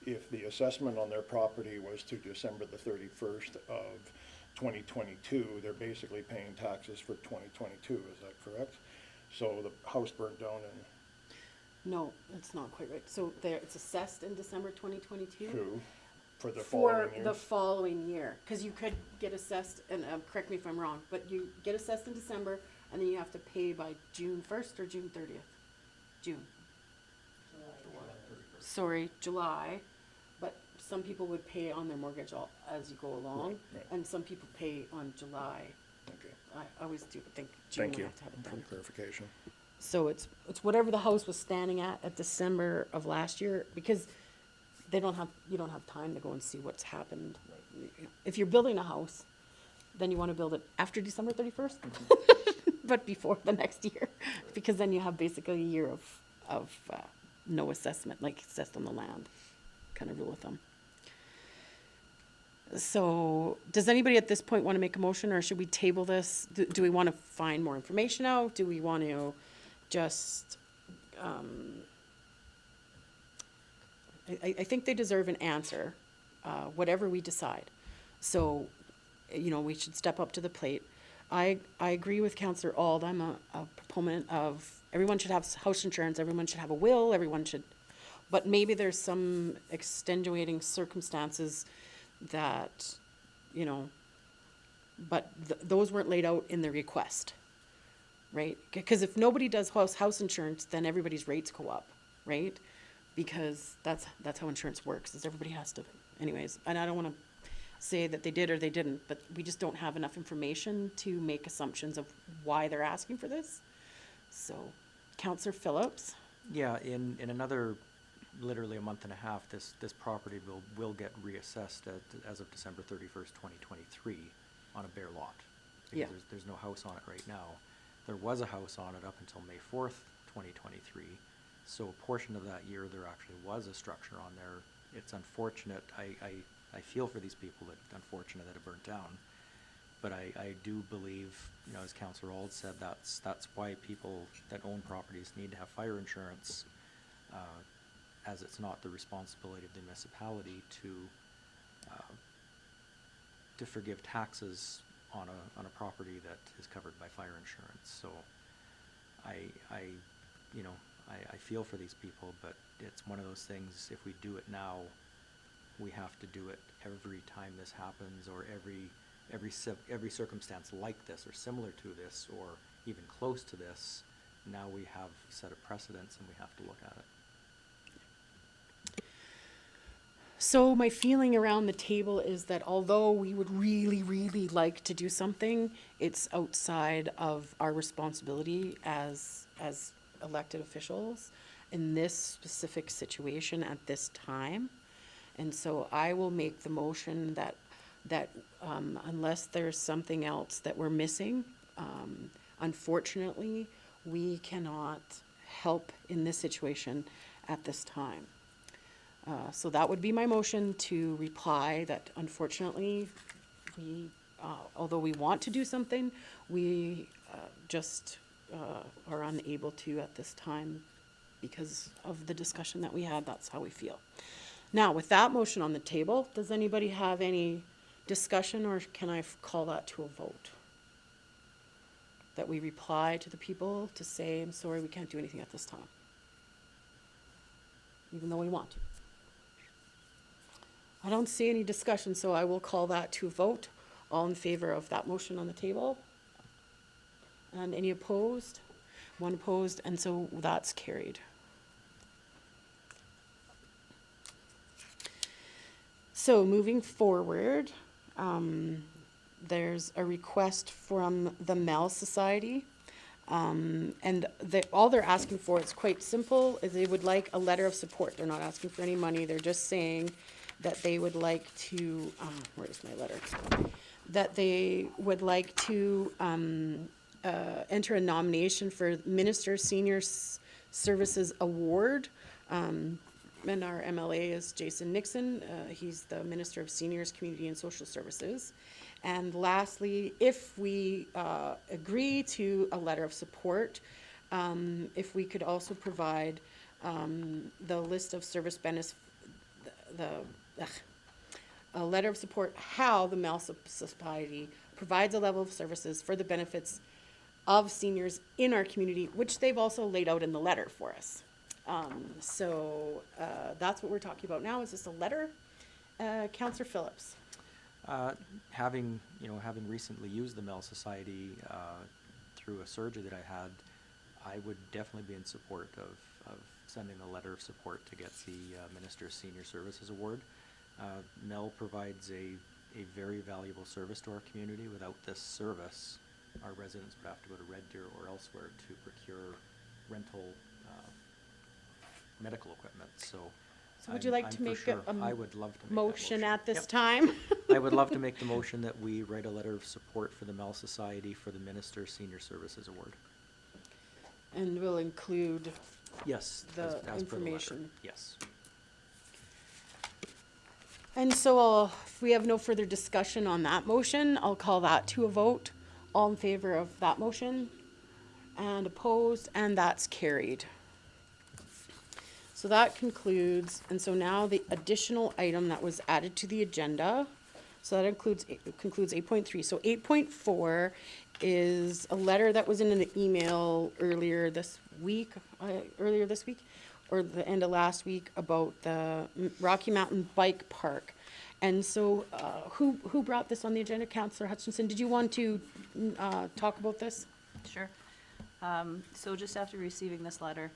if the assessment on their property was to December the 31st of 2022, they're basically paying taxes for 2022, is that correct? So the house burnt down in No, it's not quite right. So there, it's assessed in December 2022? 2 for the For following year. the following year, because you could get assessed, and correct me if I'm wrong, but you get assessed in December, and then you have to pay by June 1st or June 30th? June. Sorry, July, but some people would pay on their mortgage as you go along, Right. and some people pay on July. Okay, I always do think June thank we you have to have it for done. the clarification. So it's whatever the house was standing at December of last year, because you don't have time to go and see what's happened. If you're building a house, then you wanna build it after December 31st, but before the next year, because then you have basically a year of no assessment, like assessed on the land, kind of rule of thumb. So, does anybody at this point wanna make a motion, or should we table this? Do we wanna find more information out? Do we want to just, I think they deserve an answer, whatever we decide. So, we should step up to the plate. I agree with Councillor Auld. I'm a proponent of everyone should have house insurance, everyone should have a will, everyone should, but maybe there's some extenuating circumstances that, but those weren't laid out in the request, right? Because if nobody does house insurance, then everybody's rates go up, right? Because that's how insurance works, is everybody has to, anyways. And I don't want to say that they did or they didn't, but we just don't have enough information to make assumptions of why they're asking for this. So, Councillor Phillips? Yeah, in another, literally a month and a half, this property will get reassessed as of December 31st, 2023 on a bare lot. Yeah. Because there's no house on it right now. There was a house on it up until May 4th, 2023. So a portion of that year, there actually was a structure on there. It's unfortunate. I feel for these people that, unfortunate that it burnt down. But I do believe, as Councillor Auld said, that's why people that own properties need to have fire insurance, as it's not the responsibility of the municipality to forgive taxes on a property that is covered by fire insurance. So I feel for these people, but it's one of those things, if we do it now, we have to do it every time this happens, or every circumstance like this, or similar to this, or even close to this. Now we have set a precedence and we have to look at it. So my feeling around the table is that although we would really, really like to do something, it's outside of our responsibility as elected officials in this specific situation at this time. And so I will make the motion that unless there's something else that we're missing, unfortunately, we cannot help in this situation at this time. So that would be my motion, to reply that unfortunately, we, although we want to do something, we just are unable to at this time because of the discussion that we had. That's how we feel. Now, with that motion on the table, does anybody have any discussion, or can I call that to a vote? That we reply to the people to say, I'm sorry, we can't do anything at this time. even though we want to. I don't see any discussion, so I will call that to a vote. All in favor of that motion on the table? And any opposed? One opposed, and so that's carried. So moving forward, there's a request from the Mel Society. And all they're asking for, it's quite simple, is they would like a letter of support. They're not asking for any money. They're just saying that they would like to, where's my letter? That they would like to enter a nomination for Minister Senior Services Award. And our MLA is Jason Nixon. He's the Minister of Seniors, Community and Social Services. And lastly, if we agree to a letter of support, if we could also provide the list of service benefits, a letter of support, how the Mel Society provides a level of services for the benefits of seniors in our community, which they've also laid out in the letter for us. So that's what we're talking about now, is just a letter. Councillor Phillips. Having recently used the Mel Society through a surgery that I had, I would definitely be in support of sending a letter of support to get the Minister's Senior Services Award. Mel provides a very valuable service to our community. Without this service, our residents would have to go to Red Deer or elsewhere to procure rental medical equipment, so. So would you like I'm to for make sure- a I would love to make that motion at this Yep. time? I would love to make the motion that we write a letter of support for the Mel Society for the Minister Senior Services Award. And we'll include, Yes. The as per letter. information. Yes. and so if we have no further discussion on that motion, I'll call that to a vote. All in favor of that motion? And opposed, and that's carried. So that concludes, and so now the additional item that was added to the agenda, so that concludes 8.3. So 8.4 is a letter that was in an email earlier this week, or the end of last week, about the Rocky Mountain Bike Park. And so, who brought this on the agenda? Councillor Hutchinson, did you want to talk about this? Sure. So just after receiving this letter,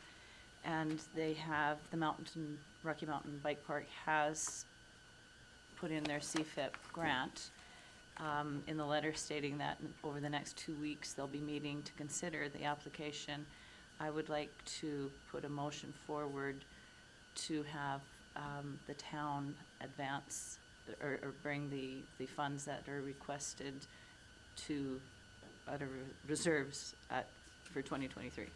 and they have, Rocky Mountain Bike Park has put in their CFIP grant, in the letter stating that over the next 2 weeks, they'll be meeting to consider the application. I would like to put a motion forward to have the town advance or bring the funds that are requested to other reserves for 2023.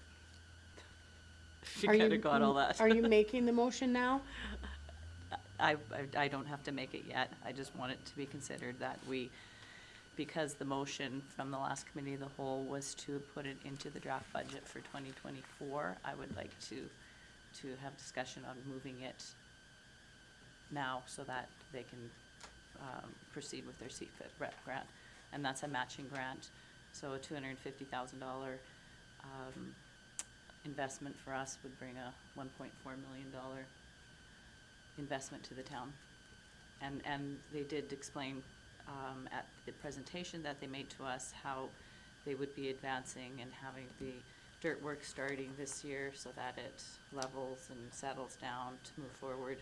You kind of got all that. Are you making the motion now? I don't have to make it yet. I just want it to be considered that because the motion from the last committee of the whole was to put it into the draft budget for 2024, I would like to have discussion on moving it now so that they can proceed with their CFIT rep grant. And that's a matching grant, so a $250,000 investment for us would bring a $1.4 million investment to the town. And they did explain at the presentation that they made to us how they would be advancing and having the dirt work starting this year so that it levels and settles down to move forward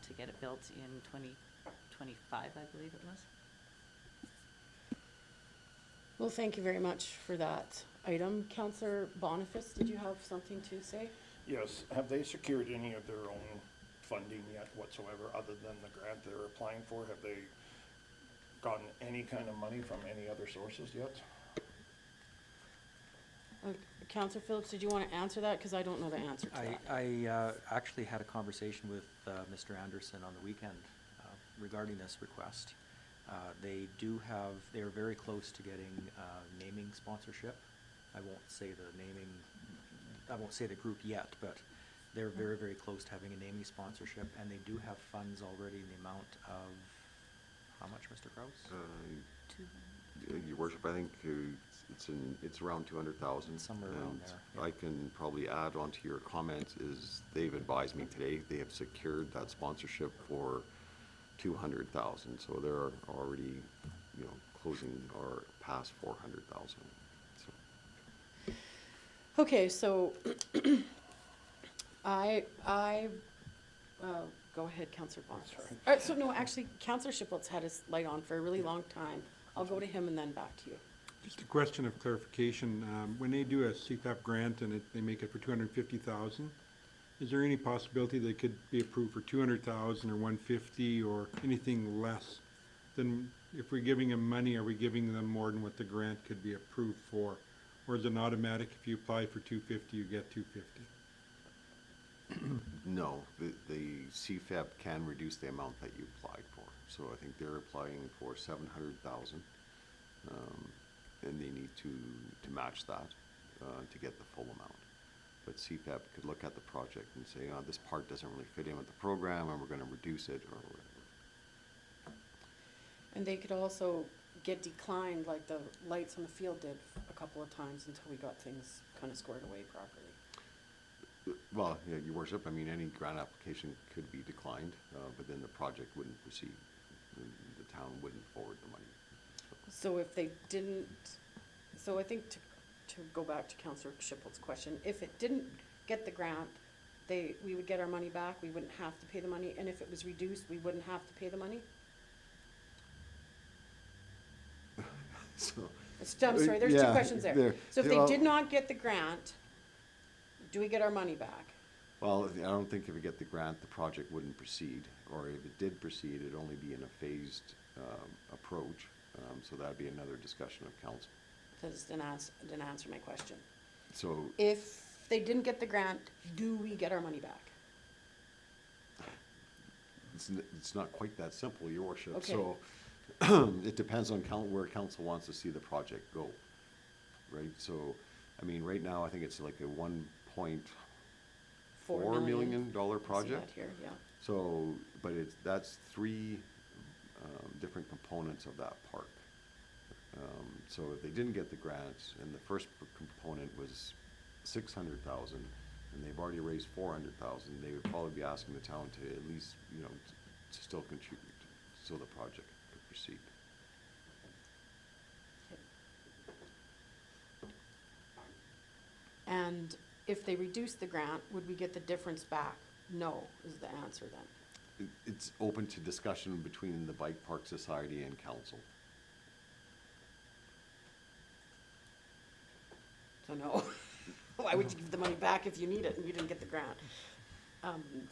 to get it built in 2025, I believe it was. Well, thank you very much for that item. Councillor Boniface, did you have something to say? Yes, have they secured any of their own funding yet whatsoever, other than the grant they're applying for? Have they gotten any kind of money from any other sources yet? Councillor Phillips, did you want to answer that? Because I don't know the answer to that. I actually had a conversation with Mr. Anderson on the weekend regarding this request. They're very close to getting naming sponsorship. I won't say the group yet, but they're very, very close to having a naming sponsorship, and they do have funds already in the amount of, how much, Mr. Kraus? Your worship, I think it's around 200,000. Somewhere around there, yeah. I can probably add on to your comment is they've advised me today, they have secured that sponsorship for 200,000. So they're already, you know, closing or past 400,000. So, Okay, so go ahead, Counselor Boniface. Sorry. All right, so no, actually, Counselor Shipwell's had his light on for a really long time. I'll go to him and then back to you. Just a question of clarification. When they do a CFAP grant and they make it for 250,000, is there any possibility they could be approved for 200,000 or 150 or anything less than, if we're giving them money, are we giving them more than what the grant could be approved for? Or is it automatic, if you apply for 250, you get 250? no, the CFAP can reduce the amount that you applied for. So I think they're applying for 700,000. And they need to match that to get the full amount. But CFAP could look at the project and say, oh, this part doesn't really fit in with the program, and we're going to reduce it or whatever. And they could also get declined like the lights on the field did a couple of times until we got things kind of squared away properly. Well, yeah, Your Worship, I mean, any grant application could be declined, but then the project wouldn't proceed. The town wouldn't forward the money. So if they didn't, so I think to go back to Counselor Shipwell's question, if it didn't get the grant, we would get our money back, we wouldn't have to pay the money, and if it was reduced, we wouldn't have to pay the money? So, I'm sorry, there's two yeah, questions there. So if they well, did not get the grant, do we get our money back? well, I don't think if we get the grant, the project wouldn't proceed, or if it did proceed, it'd only be in a phased approach. So that'd be another discussion of council. That just didn't answer my question. So If they didn't get the grant, do we get our money back? it's not quite that simple, Your Worship. Okay. So it depends on where council wants to see the project go, right? So, I mean, right now, I think it's like a $1.4 $4 million I see project. that here, yeah. So, but that's three different components of that park. So if they didn't get the grants, and the first component was 600,000, and they've already raised 400,000, they would probably be asking the town to at least, you know, to still contribute, so the project could proceed. And if they reduce the grant, would we get the difference back? No, is the answer then. It's open to discussion between the Bike Park Society and council. So no. Why would you give the money back if you need it and you didn't get the grant?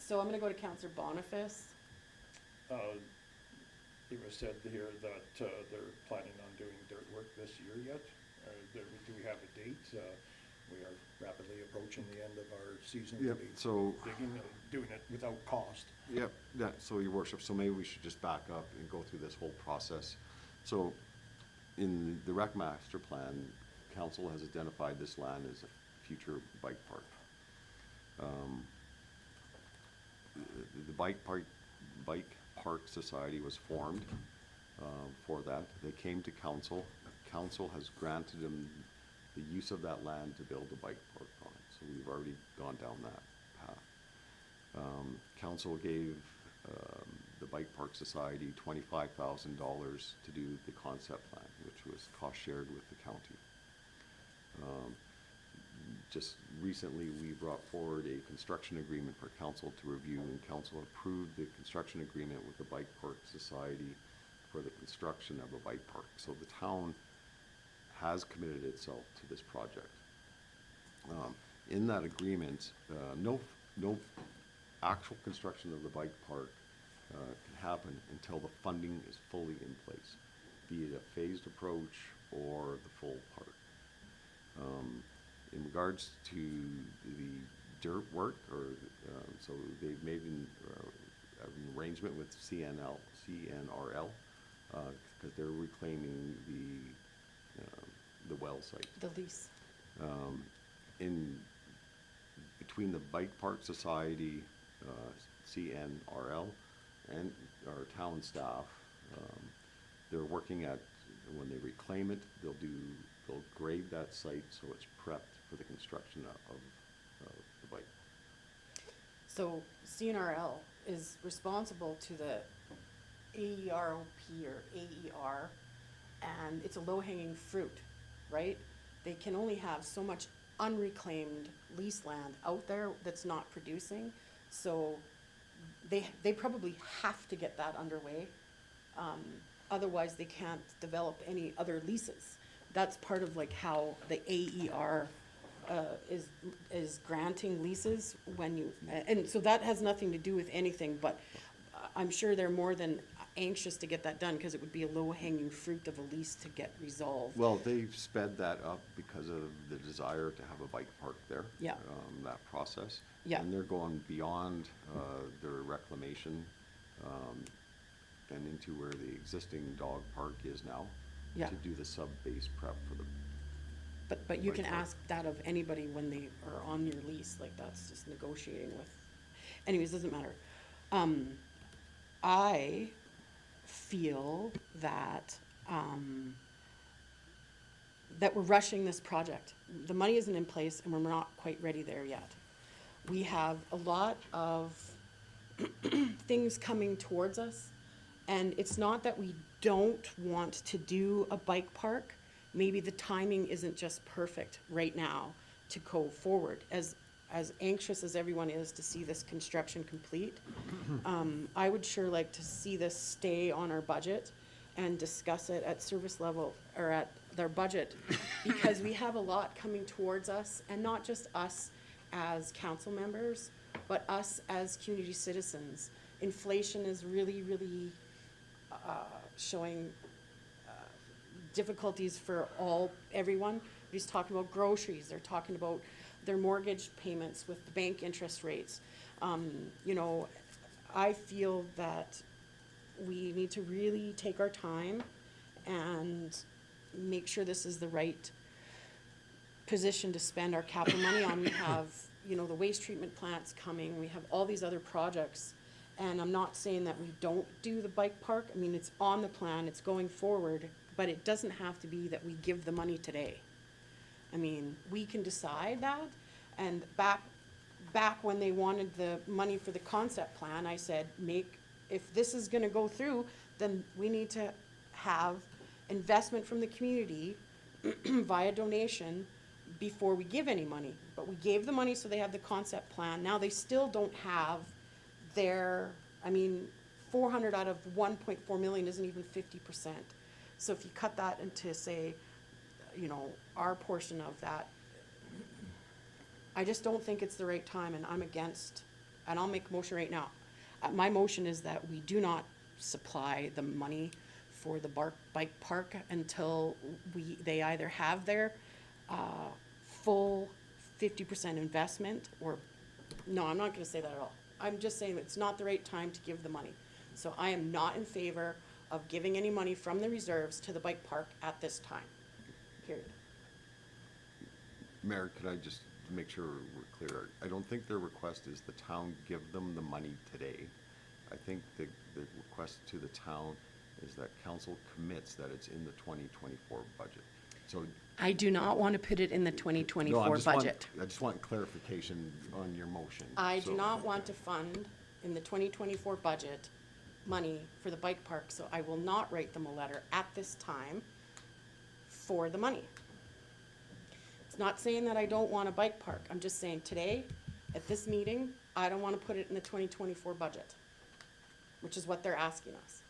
So I'm gonna go to Counselor Boniface. It was said here that they're planning on doing dirt work this year yet. Do we have a date? We are rapidly approaching the end of our season to Yep, be so- digging, doing it without cost. Yep, yeah, so Your Worship, so maybe we should just back up and go through this whole process. So, in the Rec Master Plan, council has identified this land as a future bike park. The Bike Park Society was formed for that. They came to council. Council has granted them the use of that land to build a bike park on it. So we've already gone down that path. Council gave the Bike Park Society $25,000 to do the concept plan, which was cost shared with the county. Just recently, we brought forward a construction agreement for council to review, and council approved the construction agreement with the Bike Park Society for the construction of a bike park. So the town has committed itself to this project. In that agreement, no actual construction of the bike park can happen until the funding is fully in place, be it a phased approach or the full park. In regards to the dirt work, so they've made an arrangement with CNRL, because they're reclaiming the well site. The lease. Between the Bike Park Society, CNRL, and our town staff, they're working at, when they reclaim it, they'll do they'll grade that site so it's prepped for the construction of the bike. So CNRL is responsible to the AEROP or AER, and it's a low-hanging fruit, right? They can only have so much unreclaimed lease land out there that's not producing, so they probably have to get that underway. Otherwise, they can't develop any other leases. That's part of like how the AER is granting leases when you, and so that has nothing to do with anything, but I'm sure they're more than anxious to get that done, because it would be a low-hanging fruit of a lease to get resolved. Well, they've sped that up because of the desire to have a bike park there. Yeah. That process. Yeah. And they're going beyond their reclamation and into where the existing dog park is now. Yeah. To do the sub-base prep for the, But you Bike can park. ask that of anybody when they are on your lease, like that's just negotiating with, anyways, doesn't matter. I feel that, that we're rushing this project. The money isn't in place and we're not quite ready there yet. We have a lot of things coming towards us, and it's not that we don't want to do a bike park. Maybe the timing isn't just perfect right now to go forward. As anxious as everyone is to see this construction complete, I would sure like to see this stay on our budget and discuss it at service level, or at their budget, because we have a lot coming towards us, and not just us as council members, but us as community citizens. Inflation is really, really showing difficulties for everyone. He's talking about groceries, they're talking about their mortgage payments with the bank interest rates. You know, I feel that we need to really take our time and make sure this is the right position to spend our capital money on. We have, you know, the waste treatment plants coming, we have all these other projects. And I'm not saying that we don't do the bike park. I mean, it's on the plan, it's going forward, but it doesn't have to be that we give the money today. I mean, we can decide that, and back when they wanted the money for the concept plan, I said, if this is gonna go through, then we need to have investment from the community via donation before we give any money. But we gave the money so they have the concept plan. Now they still don't have their, I mean, 400 out of 1.4 million isn't even 50%. So if you cut that into, say, you know, our portion of that, I just don't think it's the right time, and I'm against, and I'll make a motion right now. My motion is that we do not supply the money for the bike park until they either have their full 50% investment, or, no, I'm not gonna say that at all. I'm just saying it's not the right time to give the money. So I am not in favor of giving any money from the reserves to the bike park at this time, period. Mayor, could I just make sure we're clear? I don't think their request is the town give them the money today. I think the request to the town is that council commits that it's in the 2024 budget. So. I do not want to put it in the 2024 budget. I just want clarification on your motion. I do So- not want to fund in the 2024 budget money for the bike park, so I will not write them a letter at this time for the money. It's not saying that I don't want a bike park. I'm just saying today, at this meeting, I don't want to put it in the 2024 budget, which is what they're asking us.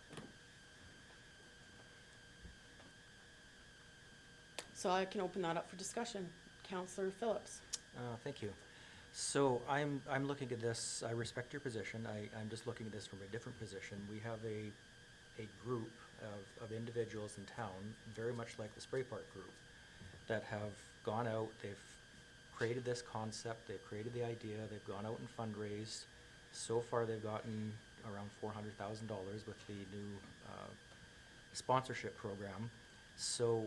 So I can open that up for discussion. Councillor Phillips. Thank you. So I'm looking at this, I respect your position, I'm just looking at this from a different position. We have a group of individuals in town, very much like the Spray Park group, that have gone out, they've created this concept, they've created the idea, they've gone out and fundraised. So far, they've gotten around $400,000 with the new sponsorship program. So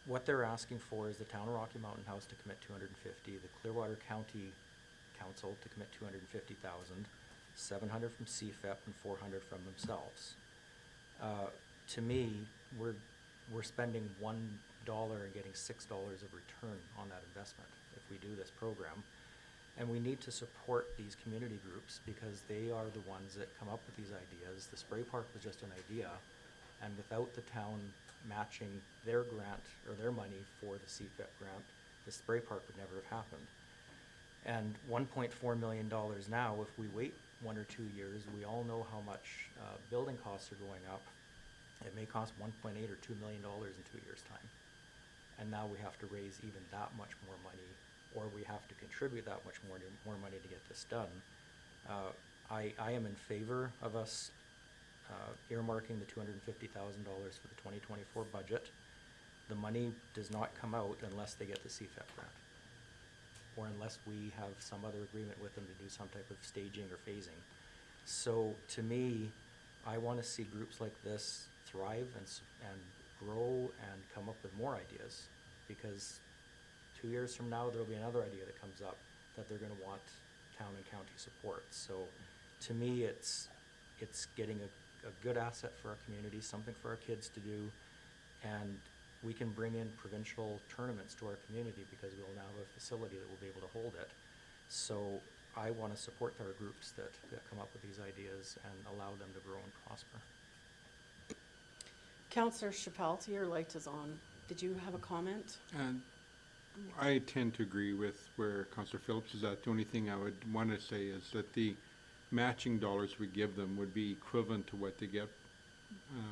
what they're asking for is the town of Rocky Mountain House to commit $250,000, the Clearwater County Council to commit $250,000, $700 from CFEP and $400 from themselves. To me, we're spending $1 and getting $6 of return on that investment if we do this program. And we need to support these community groups because they are the ones that come up with these ideas. The spray park was just an idea, and without the town matching their grant or their money for the CFIP grant, the spray park would never have happened. And $1.4 million now, if we wait 1 or 2 years, we all know how much building costs are going up. It may cost 1.8 or $2 million in 2 years' time. And now we have to raise even that much more money, or we have to contribute that much more money to get this done. I am in favor of us earmarking the $250,000 for the 2024 budget. The money does not come out unless they get the CFIP grant, or unless we have some other agreement with them to do some type of staging or phasing. So to me, I want to see groups like this thrive and grow and come up with more ideas, because 2 years from now, there'll be another idea that comes up that they're going to want town and county support. So to me, it's getting a good asset for our community, something for our kids to do, and we can bring in provincial tournaments to our community because we'll now have a facility that will be able to hold it. So I want to support our groups that come up with these ideas and allow them to grow and prosper. Councillor Chappelle, your light is on. Did you have a comment? And I tend to agree with where Councillor Phillips is at. The only thing I would want to say is that the matching dollars we give them would be equivalent to what they get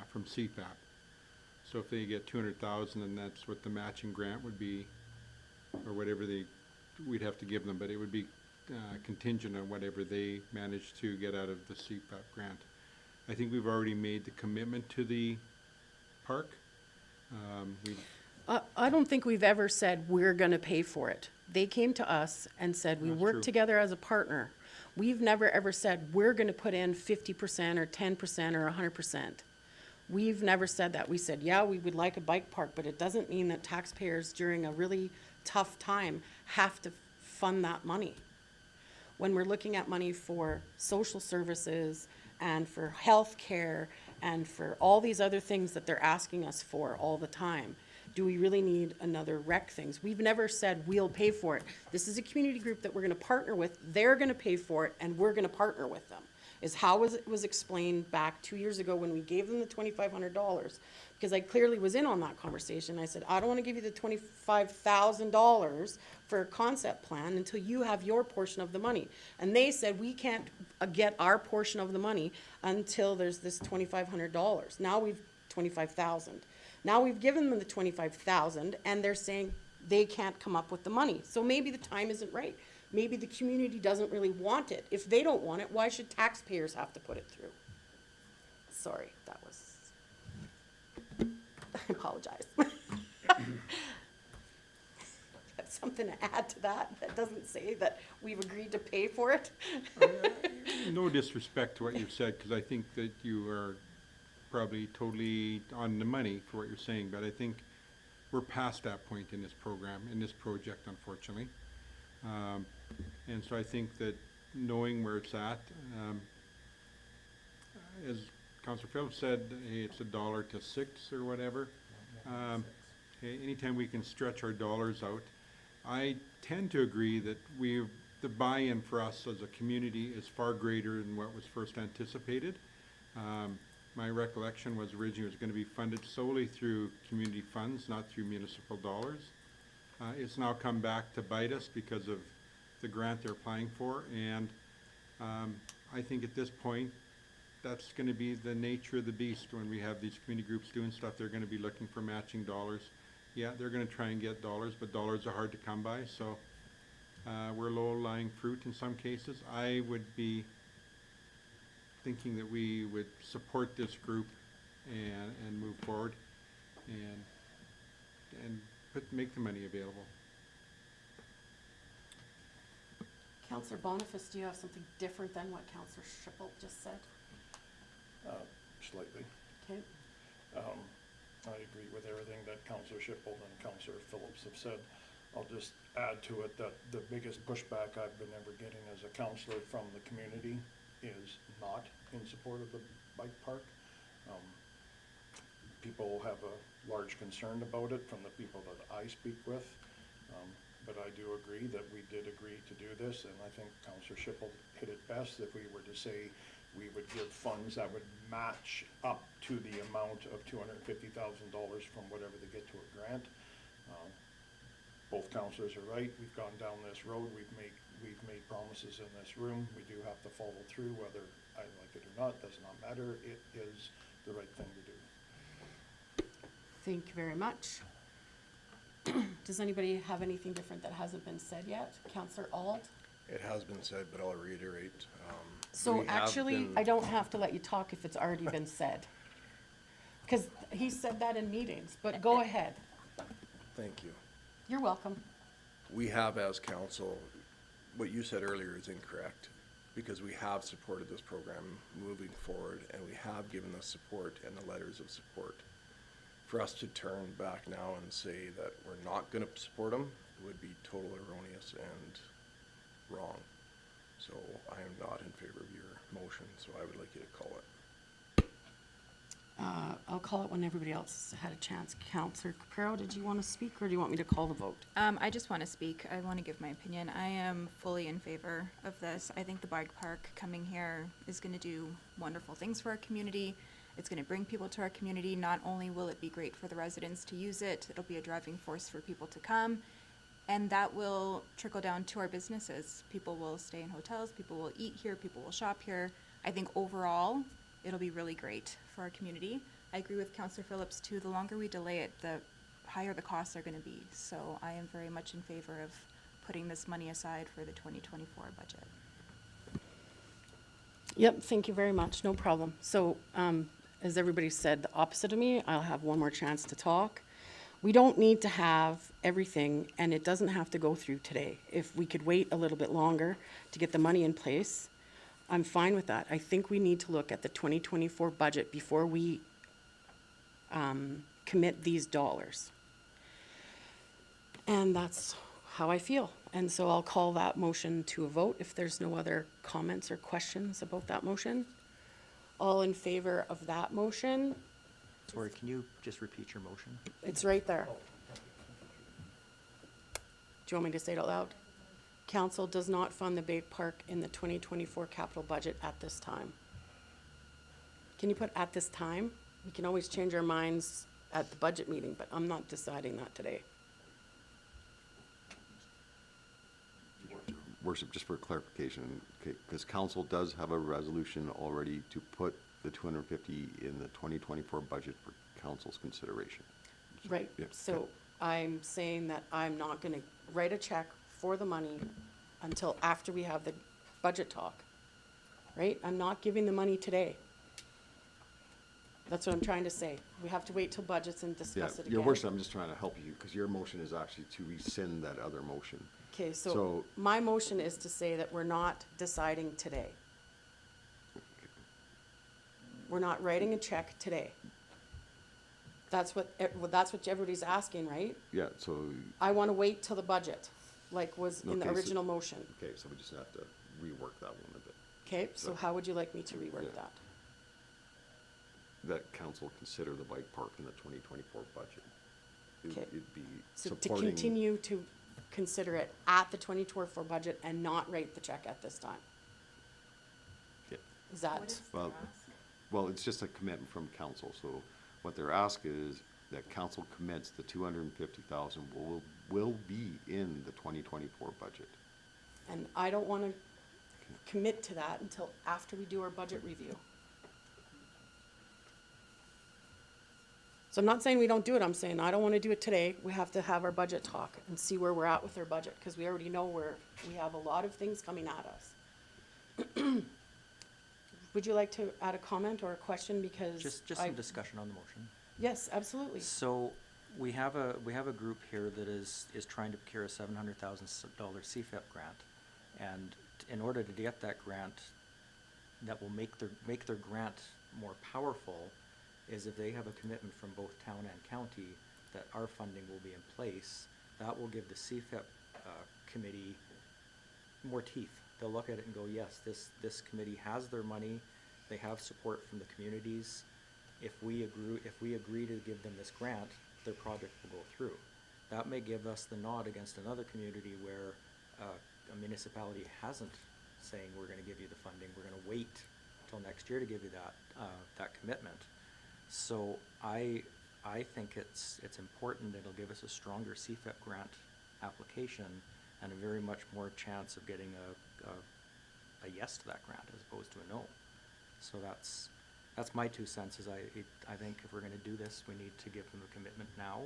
from CFAP. So if they get 200,000, and that's what the matching grant would be, or whatever we'd have to give them, but it would be contingent on whatever they manage to get out of the CFAP grant. I think we've already made the commitment to the park. I don't think we've ever said we're going to pay for it. They came to us and said we That's work true. together as a partner. We've never ever said we're going to put in 50% or 10% or 100%. We've never said that. We said, yeah, we would like a bike park, but it doesn't mean that taxpayers during a really tough time have to fund that money. When we're looking at money for social services and for health care and for all these other things that they're asking us for all the time, do we really need another rec things? We've never said we'll pay for it. This is a community group that we're going to partner with. They're going to pay for it, and we're going to partner with them, is how it was explained back 2 years ago when we gave them the $2,500. Because I clearly was in on that conversation. I said, I don't want to give you the $25,000 for a concept plan until you have your portion of the money. And they said, we can't get our portion of the money until there's this $2,500. Now we've $25,000. Now we've given them the $25,000, and they're saying they can't come up with the money. So maybe the time isn't right. Maybe the community doesn't really want it. If they don't want it, why should taxpayers have to put it through? Sorry, that was, I apologize. Have something to add to that doesn't say that we've agreed to pay for it? No disrespect to what you've said, because I think that you are probably totally on the money for what you're saying, but I think we're past that point in this program, in this project, unfortunately. And so I think that knowing where it's at, as Councillor Phillips said, hey, it's $1 to 6 or whatever. Hey, anytime we can stretch our dollars out, I tend to agree that the buy-in for us as a community is far greater than what was first anticipated. My recollection was originally it was going to be funded solely through community funds, not through municipal dollars. It's now come back to bite us because of the grant they're applying for, and I think at this point, that's going to be the nature of the beast when we have these community groups doing stuff. They're going to be looking for matching dollars. Yeah, they're going to try and get dollars, but dollars are hard to come by, so we're low-lying fruit in some cases. I would be thinking that we would support this group and move forward and make the money available. Councillor Boniface, do you have something different than what Councillor Schipple just said? Slightly. Okay. I agree with everything that Councillor Schipple and Councillor Phillips have said. I'll just add to it that the biggest pushback I've been ever getting as a councillor from the community is not in support of the bike park. people have a large concern about it from the people that I speak with. But I do agree that we did agree to do this, and I think Councillor Schipel hit it best. If we were to say we would give funds that would match up to the amount of $250,000 from whatever they get to a grant. Both councillors are right. We've gone down this road. We've made promises in this room. We do have to follow through, whether I like it or not, does not matter. It is the right thing to do. Thank you very much. Does anybody have anything different that hasn't been said yet? Councillor Auld? It has been said, but I'll reiterate. So we have actually, been- I don't have to let you talk if it's already been said. Because he said that in meetings, but go ahead. Thank you. You're welcome. We have as council, what you said earlier is incorrect, because we have supported this program moving forward, and we have given the support and the letters of support. For us to turn back now and say that we're not gonna support them would be total erroneous and wrong. So I am not in favor of your motion, so I would like you to call it. I'll call it when everybody else has had a chance. Councillor Capero, did you want to speak, or do you want me to call the vote? I just want to speak. I want to give my opinion. I am fully in favor of this. I think the bike park coming here is going to do wonderful things for our community. It's going to bring people to our community. Not only will it be great for the residents to use it, it'll be a driving force for people to come. And that will trickle down to our businesses. People will stay in hotels, people will eat here, people will shop here. I think overall, it'll be really great for our community. I agree with Councillor Phillips too. The longer we delay it, the higher the costs are going to be. So I am very much in favor of putting this money aside for the 2024 budget. Yep, thank you very much, no problem. So, as everybody said, the opposite of me, I'll have one more chance to talk. We don't need to have everything, and it doesn't have to go through today. If we could wait a little bit longer to get the money in place, I'm fine with that. I think we need to look at the 2024 budget before we commit these dollars. And that's how I feel. And so I'll call that motion to a vote if there's no other comments or questions about that motion. All in favor of that motion? Sorry, can you just repeat your motion? It's right there. Do you want me to say it out loud? Council does not fund the Bake Park in the 2024 capital budget at this time. Can you put at this time? We can always change our minds at the budget meeting, but I'm not deciding that today. Worship, just for clarification, because council does have a resolution already to put the 250 in the 2024 budget for council's consideration. Right, Yeah, so I'm saying that I'm not gonna write a check for the money until after we have the budget talk, right? I'm not giving the money today. That's what I'm trying to say. We have to wait till budgets and Yeah, discuss it again. your worship, I'm just trying to help you, because your motion is actually to rescind that other motion. Okay, so So- my motion is to say that we're not deciding today. We're not writing a check today. That's what everybody's asking, right? Yeah, so, I wanna wait till the budget, like was in the Okay, so- original motion. okay, so we just have to rework that one a bit. Okay, so how would you like me to reword Yeah. that? That council consider the bike park in the 2024 budget. Okay. It'd be So to supporting. continue to consider it at the 2024 budget and not write the check at this time? Yeah. Is that, Well, it's just a commitment from council, so what they're asking is that council commits the 250,000 will be in the 2024 budget. and I don't wanna commit to that until after we do our budget review. So I'm not saying we don't do it, I'm saying I don't wanna do it today. We have to have our budget talk and see where we're at with our budget, cause we already know we have a lot of things coming at us. Would you like to add a comment or a question, because Just I- some discussion on the motion. Yes, absolutely. So, we have a group here that is trying to procure a $700,000 CFIP grant. And in order to get that grant, that will make their grant more powerful, is if they have a commitment from both town and county that our funding will be in place. That will give the CFIP committee more teeth. They'll look at it and go, yes, this committee has their money, they have support from the communities, if we agree to give them this grant, their project will go through. That may give us the nod against another community where a municipality hasn't saying, we're gonna give you the funding, we're gonna wait till next year to give you that commitment. So I think it's important, it'll give us a stronger CFIP grant application and a very much more chance of getting a yes to that grant as opposed to a no. So that's my 2 cents, is I think if we're gonna do this, we need to give them a commitment now.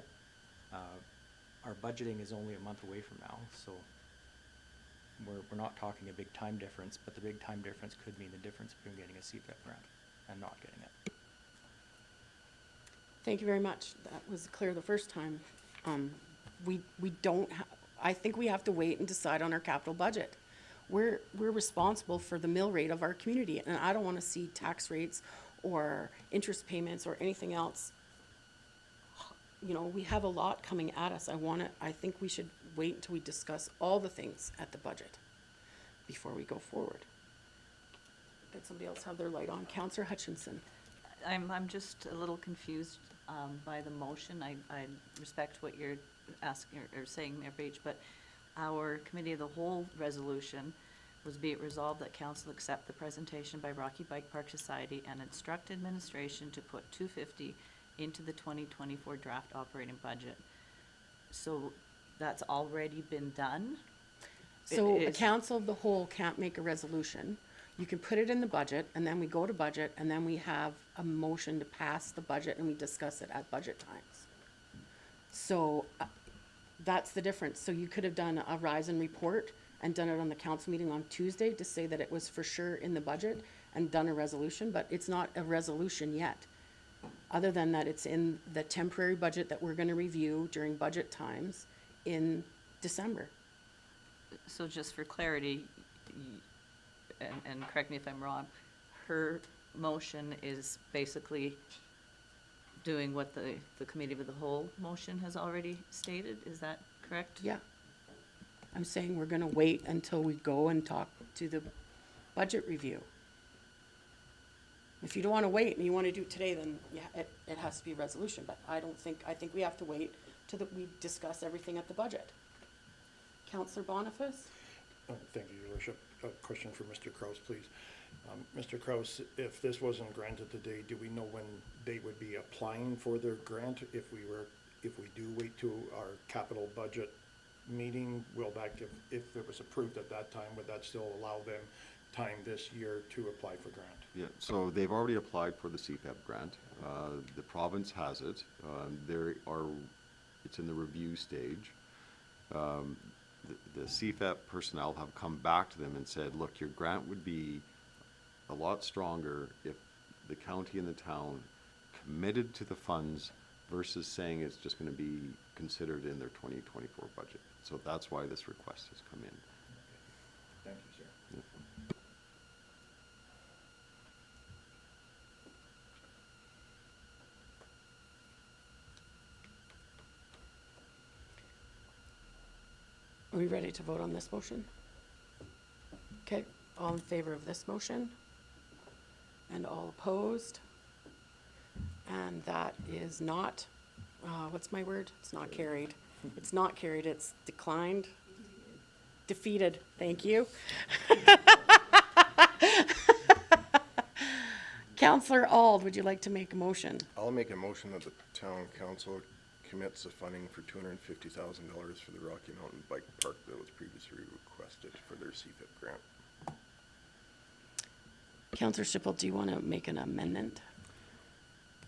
Our budgeting is only a month away from now, so we're not talking a big time difference, but the big time difference could mean the difference between getting a CFIP grant and not getting it. Thank you very much. That was clear the first time. We don't, I think we have to wait and decide on our capital budget. We're responsible for the mill rate of our community, and I don't want to see tax rates or interest payments or anything else. You know, we have a lot coming at us. I think we should wait until we discuss all the things at the budget before we go forward. Did somebody else have their light on? Councillor Hutchinson. I'm just a little confused by the motion. I respect what you're asking or saying there, Paige, but our committee of the whole resolution was, be it resolved that council accept the presentation by Rocky Bike Park Society and instruct administration to put $250 into the 2024 draft operating budget. So that's already been done? So It a is- council of the whole can't make a resolution. You can put it in the budget, and then we go to budget, and then we have a motion to pass the budget, and we discuss it at budget times. So that's the difference. So you could have done a rise and report and done it on the council meeting on Tuesday to say that it was for sure in the budget and done a resolution, but it's not a resolution yet. Other than that, it's in the temporary budget that we're gonna review during budget times in December. So just for clarity, and correct me if I'm wrong, her motion is basically doing what the committee of the whole motion has already stated, is that correct? Yeah. I'm saying we're gonna wait until we go and talk to the budget review. If you don't wanna wait and you wanna do it today, then yeah, it has to be a resolution, but I think we have to wait till we discuss everything at the budget. Counselor Boniface? Thank you, Your Worship. A question for Mr. Kraus, please. Mr. Kraus, if this wasn't granted today, do we know when they would be applying for their grant? If we do wait to our capital budget meeting, if it was approved at that time, would that still allow them time this year to apply for grant? Yeah, so they've already applied for the CFAP grant. The province has it. It's in the review stage. The CFAP personnel have come back to them and said, look, your grant would be a lot stronger if the county and the town committed to the funds versus saying it's just gonna be considered in their 2024 budget. So that's why this request has come in. Thank you, sir. Are we ready to vote on this motion? Okay, all in favor of this motion? And all opposed? And that is not, what's my word? It's not carried. It's not carried, it's declined. Defeated, thank you. Counselor Ald, would you like to make a motion? I'll make a motion that the town council commits the funding for $250,000 for the Rocky Mountain Bike Park that was previously requested for their CFIP grant. Counselor Schippel, do you want to make an amendment?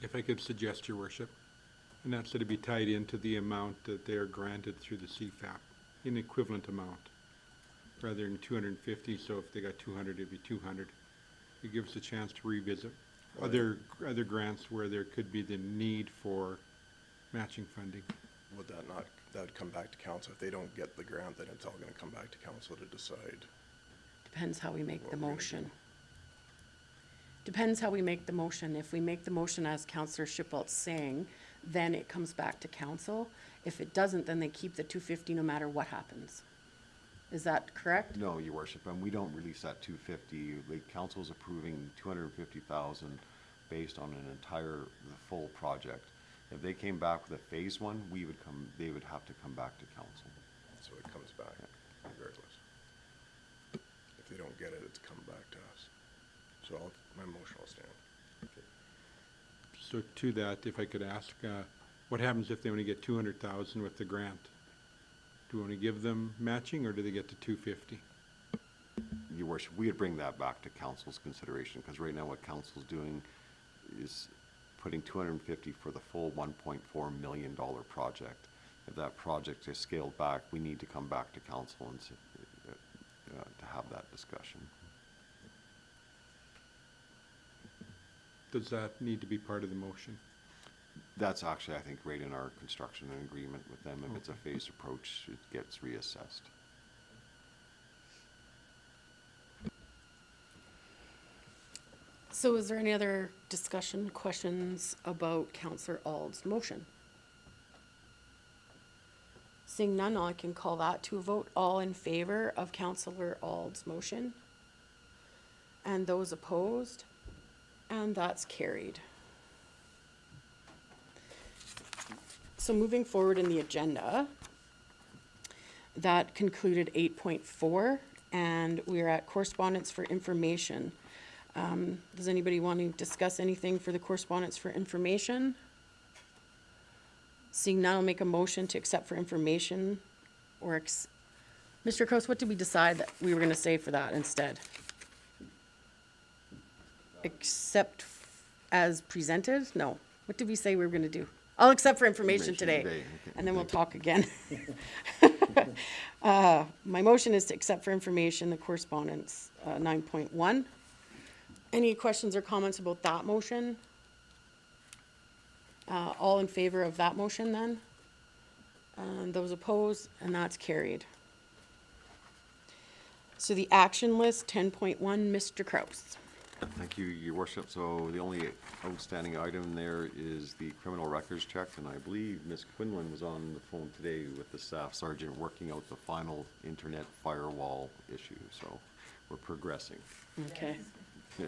If I could suggest, Your Worship, and that's that it be tied into the amount that they're granted through the CFAP, an equivalent amount, rather than 250, so if they got 200, it'd be 200. It gives us a chance to revisit other grants where there could be the need for matching funding. Would that would come back to council? If they don't get the grant, then it's all gonna come back to council to decide. Depends how we make the What we're gonna motion. do. Depends how we make the motion. If we make the motion as Counselor Schippel's saying, then it comes back to council. If it doesn't, then they keep the 250 no matter what happens. Is that correct? No, Your Worship, and we don't release that 250. The council's approving 250,000 based on an entire, the full project. If they came back with a phase one, they would have to come back to council. So it comes back regardless. If they don't get it, it's come back to us. So my motion will stand. So to that, if I could ask, what happens if they only get 200,000 with the grant? Do we want to give them matching, or do they get to 250? Your worship, we would bring that back to council's consideration, because right now what council's doing is putting 250 for the full $1.4 million project. If that project is scaled back, we need to come back to council and to have that discussion. Does that need to be part of the motion? That's actually, I think, right in our construction and agreement with them. If it's a phased approach, it gets reassessed. So is there any other discussion, questions about Councillor Ald's motion? Seeing none, I can call that to a vote. All in favor of Councillor Ald's motion? And those opposed? And that's carried. So moving forward in the agenda, that concluded 8.4, and we're at correspondence for information. Does anybody want to discuss anything for the correspondence for information? Seeing none, I'll make a motion to accept for information or Mr. Kraus, what did we decide that we were gonna say for that instead? Accept as presented? No. What did we say we were gonna do? I'll accept for information today, okay. and then we'll talk again. My motion is to accept for information the correspondence, 9.1. Any questions or comments about that motion? All in favor of that motion then? And those opposed, and that's carried. So the action list, 10.1, Mr. Kraus. Thank you, your worship. So the only outstanding item there is the criminal records check, and I believe Ms. Quinlan was on the phone today with the staff sergeant working out the final internet firewall issue, so we're progressing. Okay. Yeah.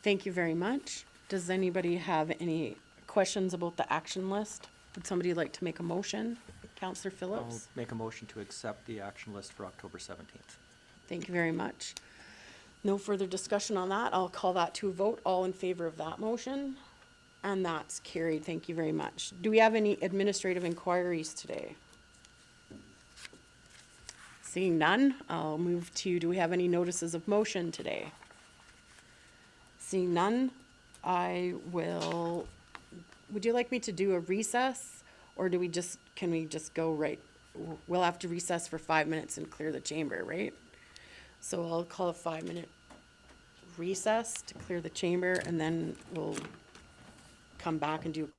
Thank you very much. Does anybody have any questions about the action list? Would somebody like to make a motion? Councillor I'll Phillips? make a motion to accept the action list for October 17th. Thank you very much. No further discussion on that. I'll call that to a vote. All in favor of that motion? And that's carried. Thank you very much. Do we have any administrative inquiries today? Seeing none, I'll move to, do we have any notices of motion today? Seeing none, would you like me to do a recess? Or can we just go right? We'll have to recess for 5 minutes and clear the chamber, right? So I'll call a 5-minute recess to clear the chamber, and then we'll come back and do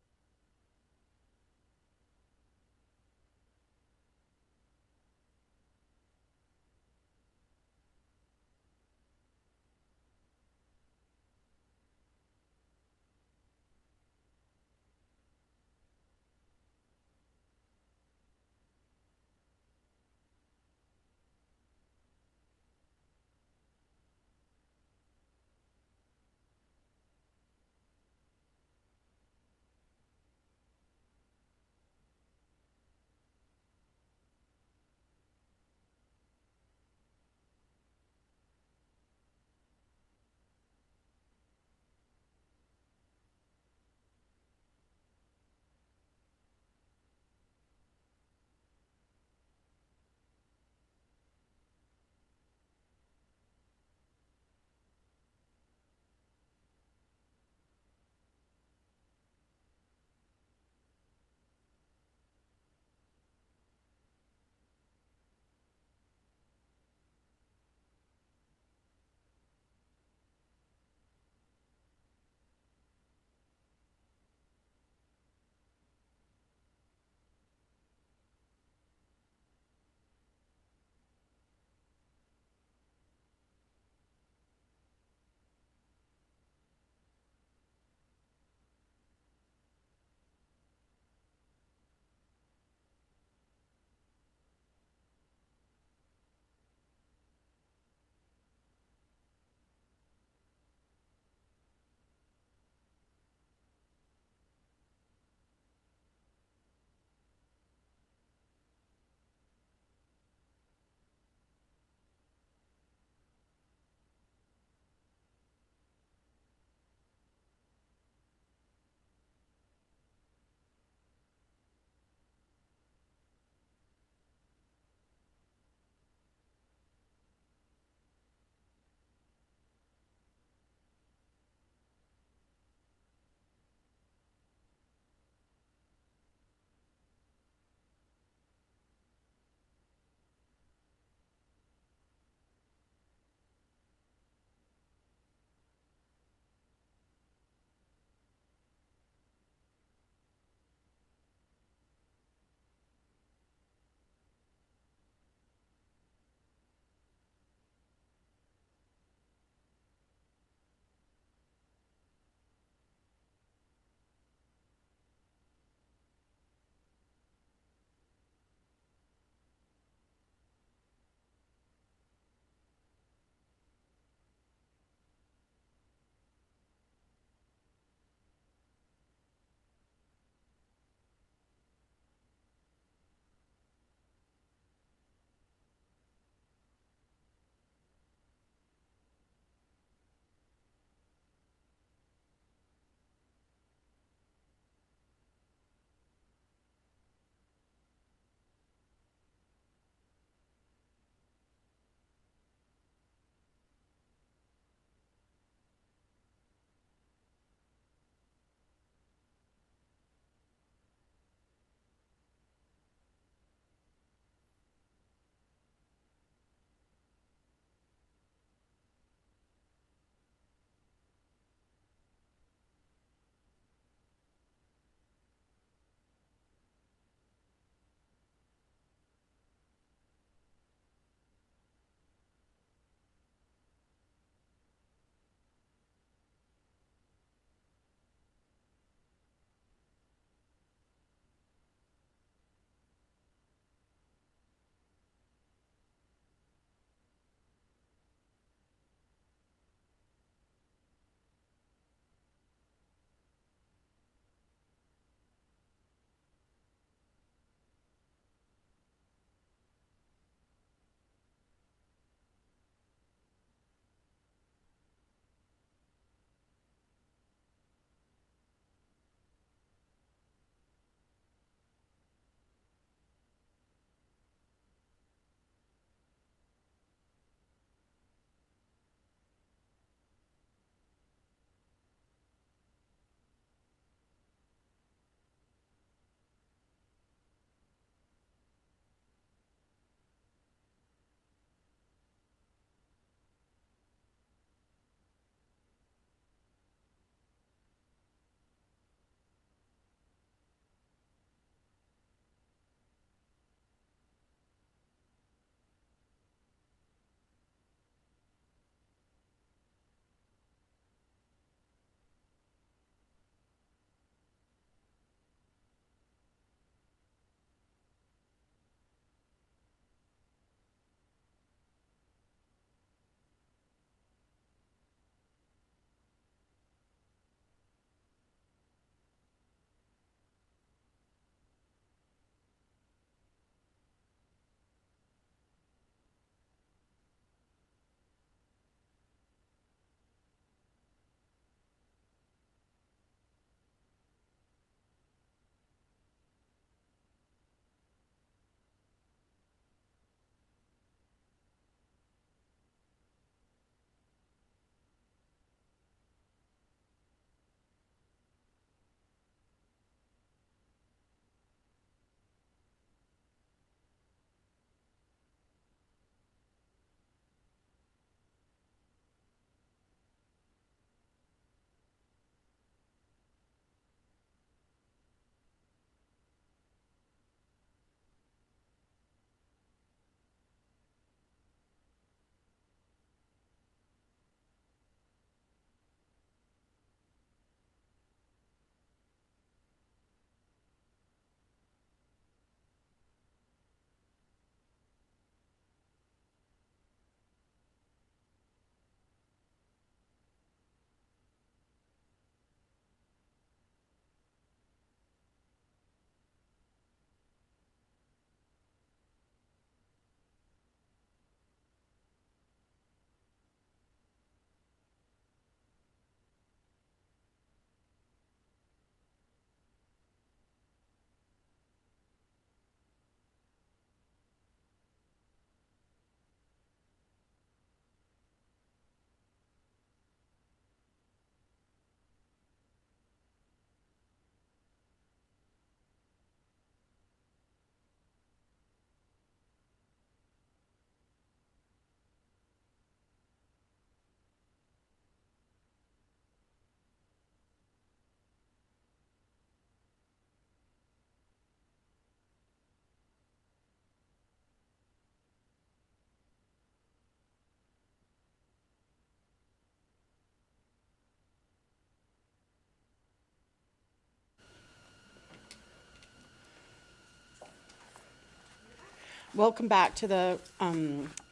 welcome back to the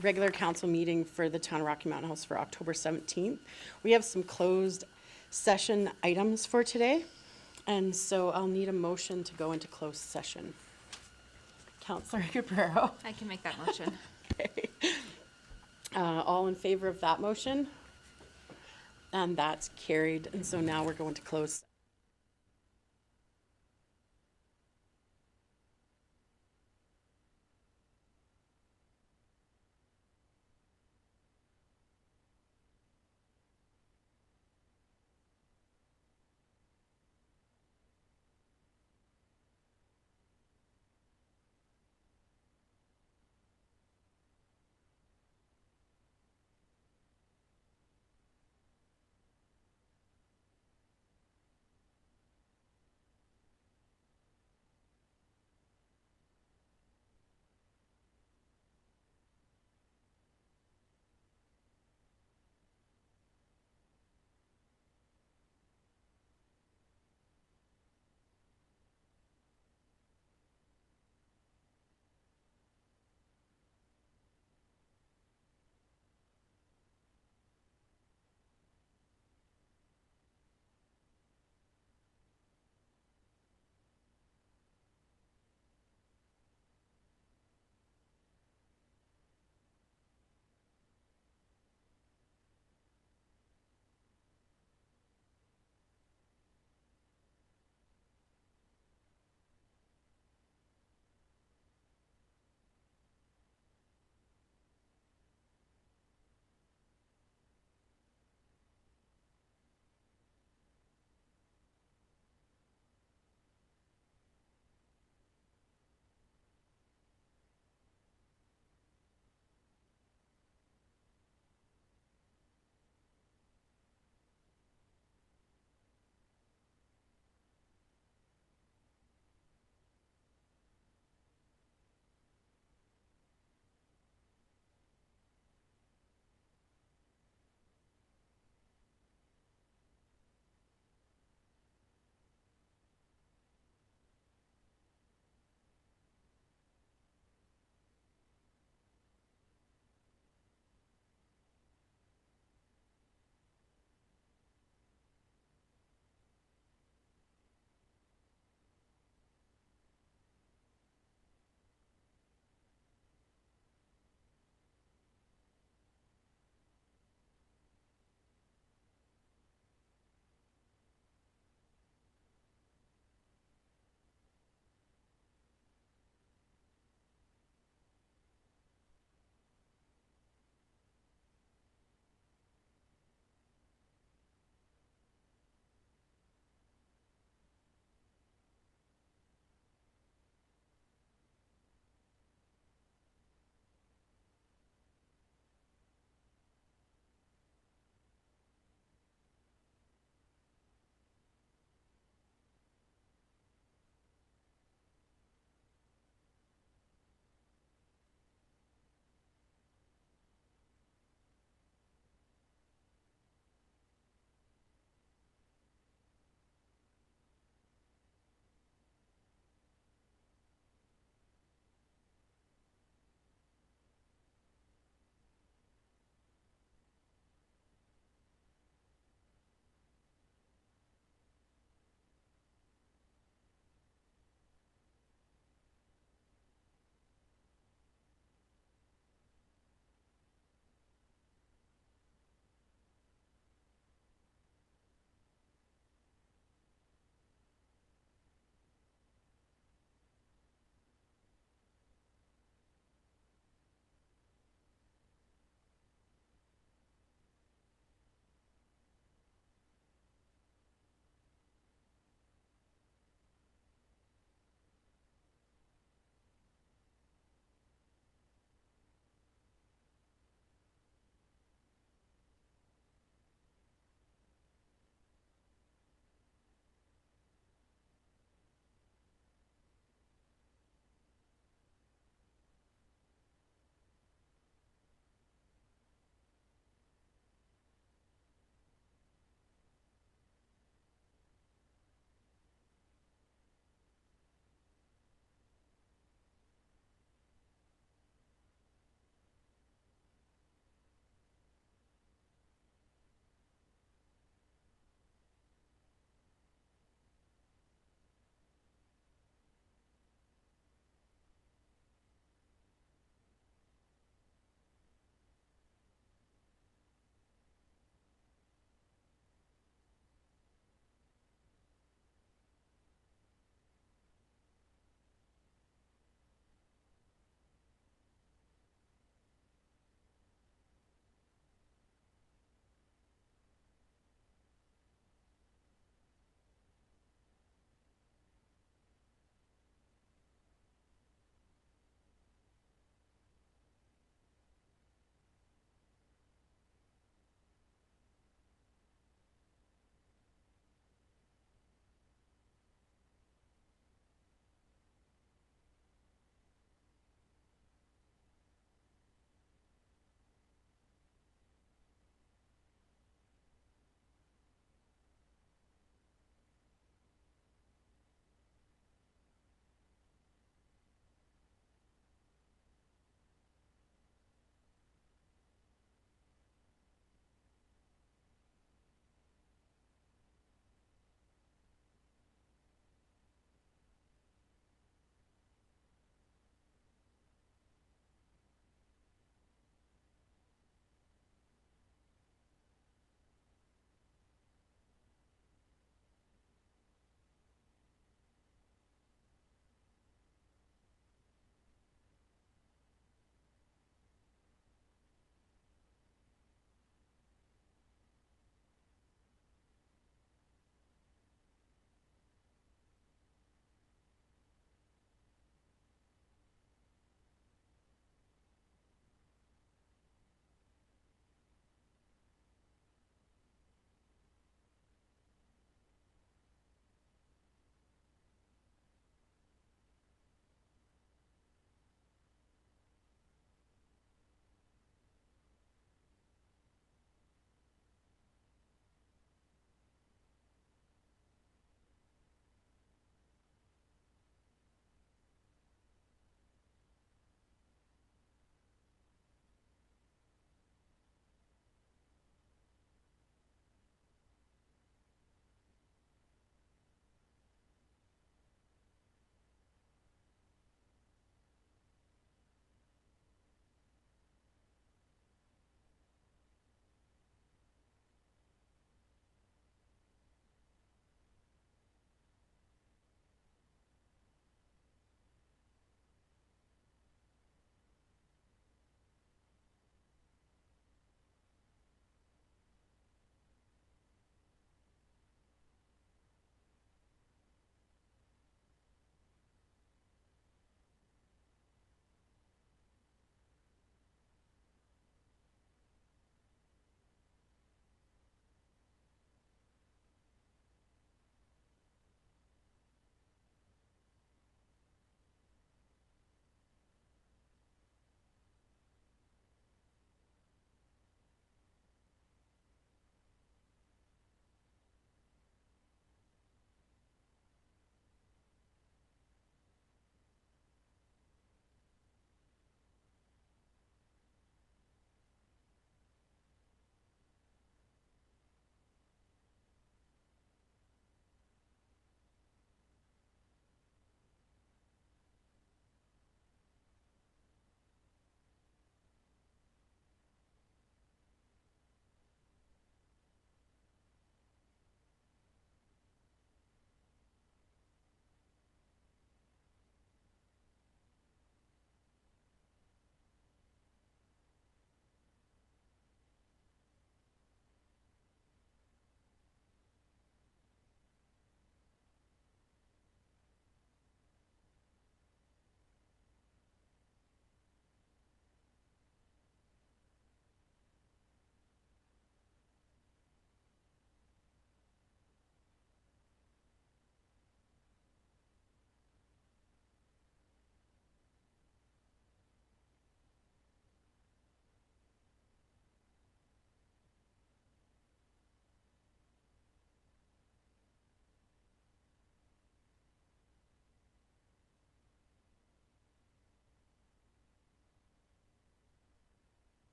regular council meeting for the Town of Rocky Mountain House for October 17th. We have some closed session items for today, and so I'll need a motion to go into closed session. Councillor Cabrero. I can make that motion. Okay. All in favor of that motion? And that's carried, and so now we're going to close.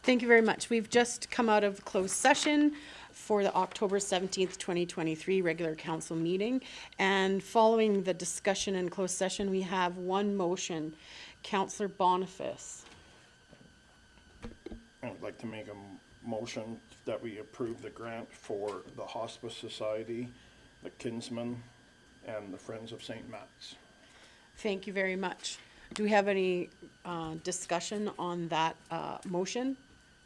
Thank you very much. We've just come out of closed session for the October 17th, 2023 regular council meeting. And following the discussion in closed session, we have one motion. Councillor Boniface. I would like to make a motion that we approve the grant for the Hospice Society, the Kinsman, and the Friends of St. Matt's. Thank you very much. Do we have any discussion on that motion?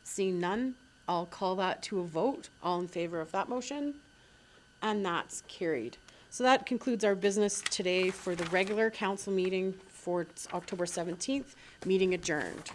Seeing none, I'll call that to a vote. All in favor of that motion? And that's carried. So that concludes our business today for the regular council meeting for October 17th. Meeting adjourned.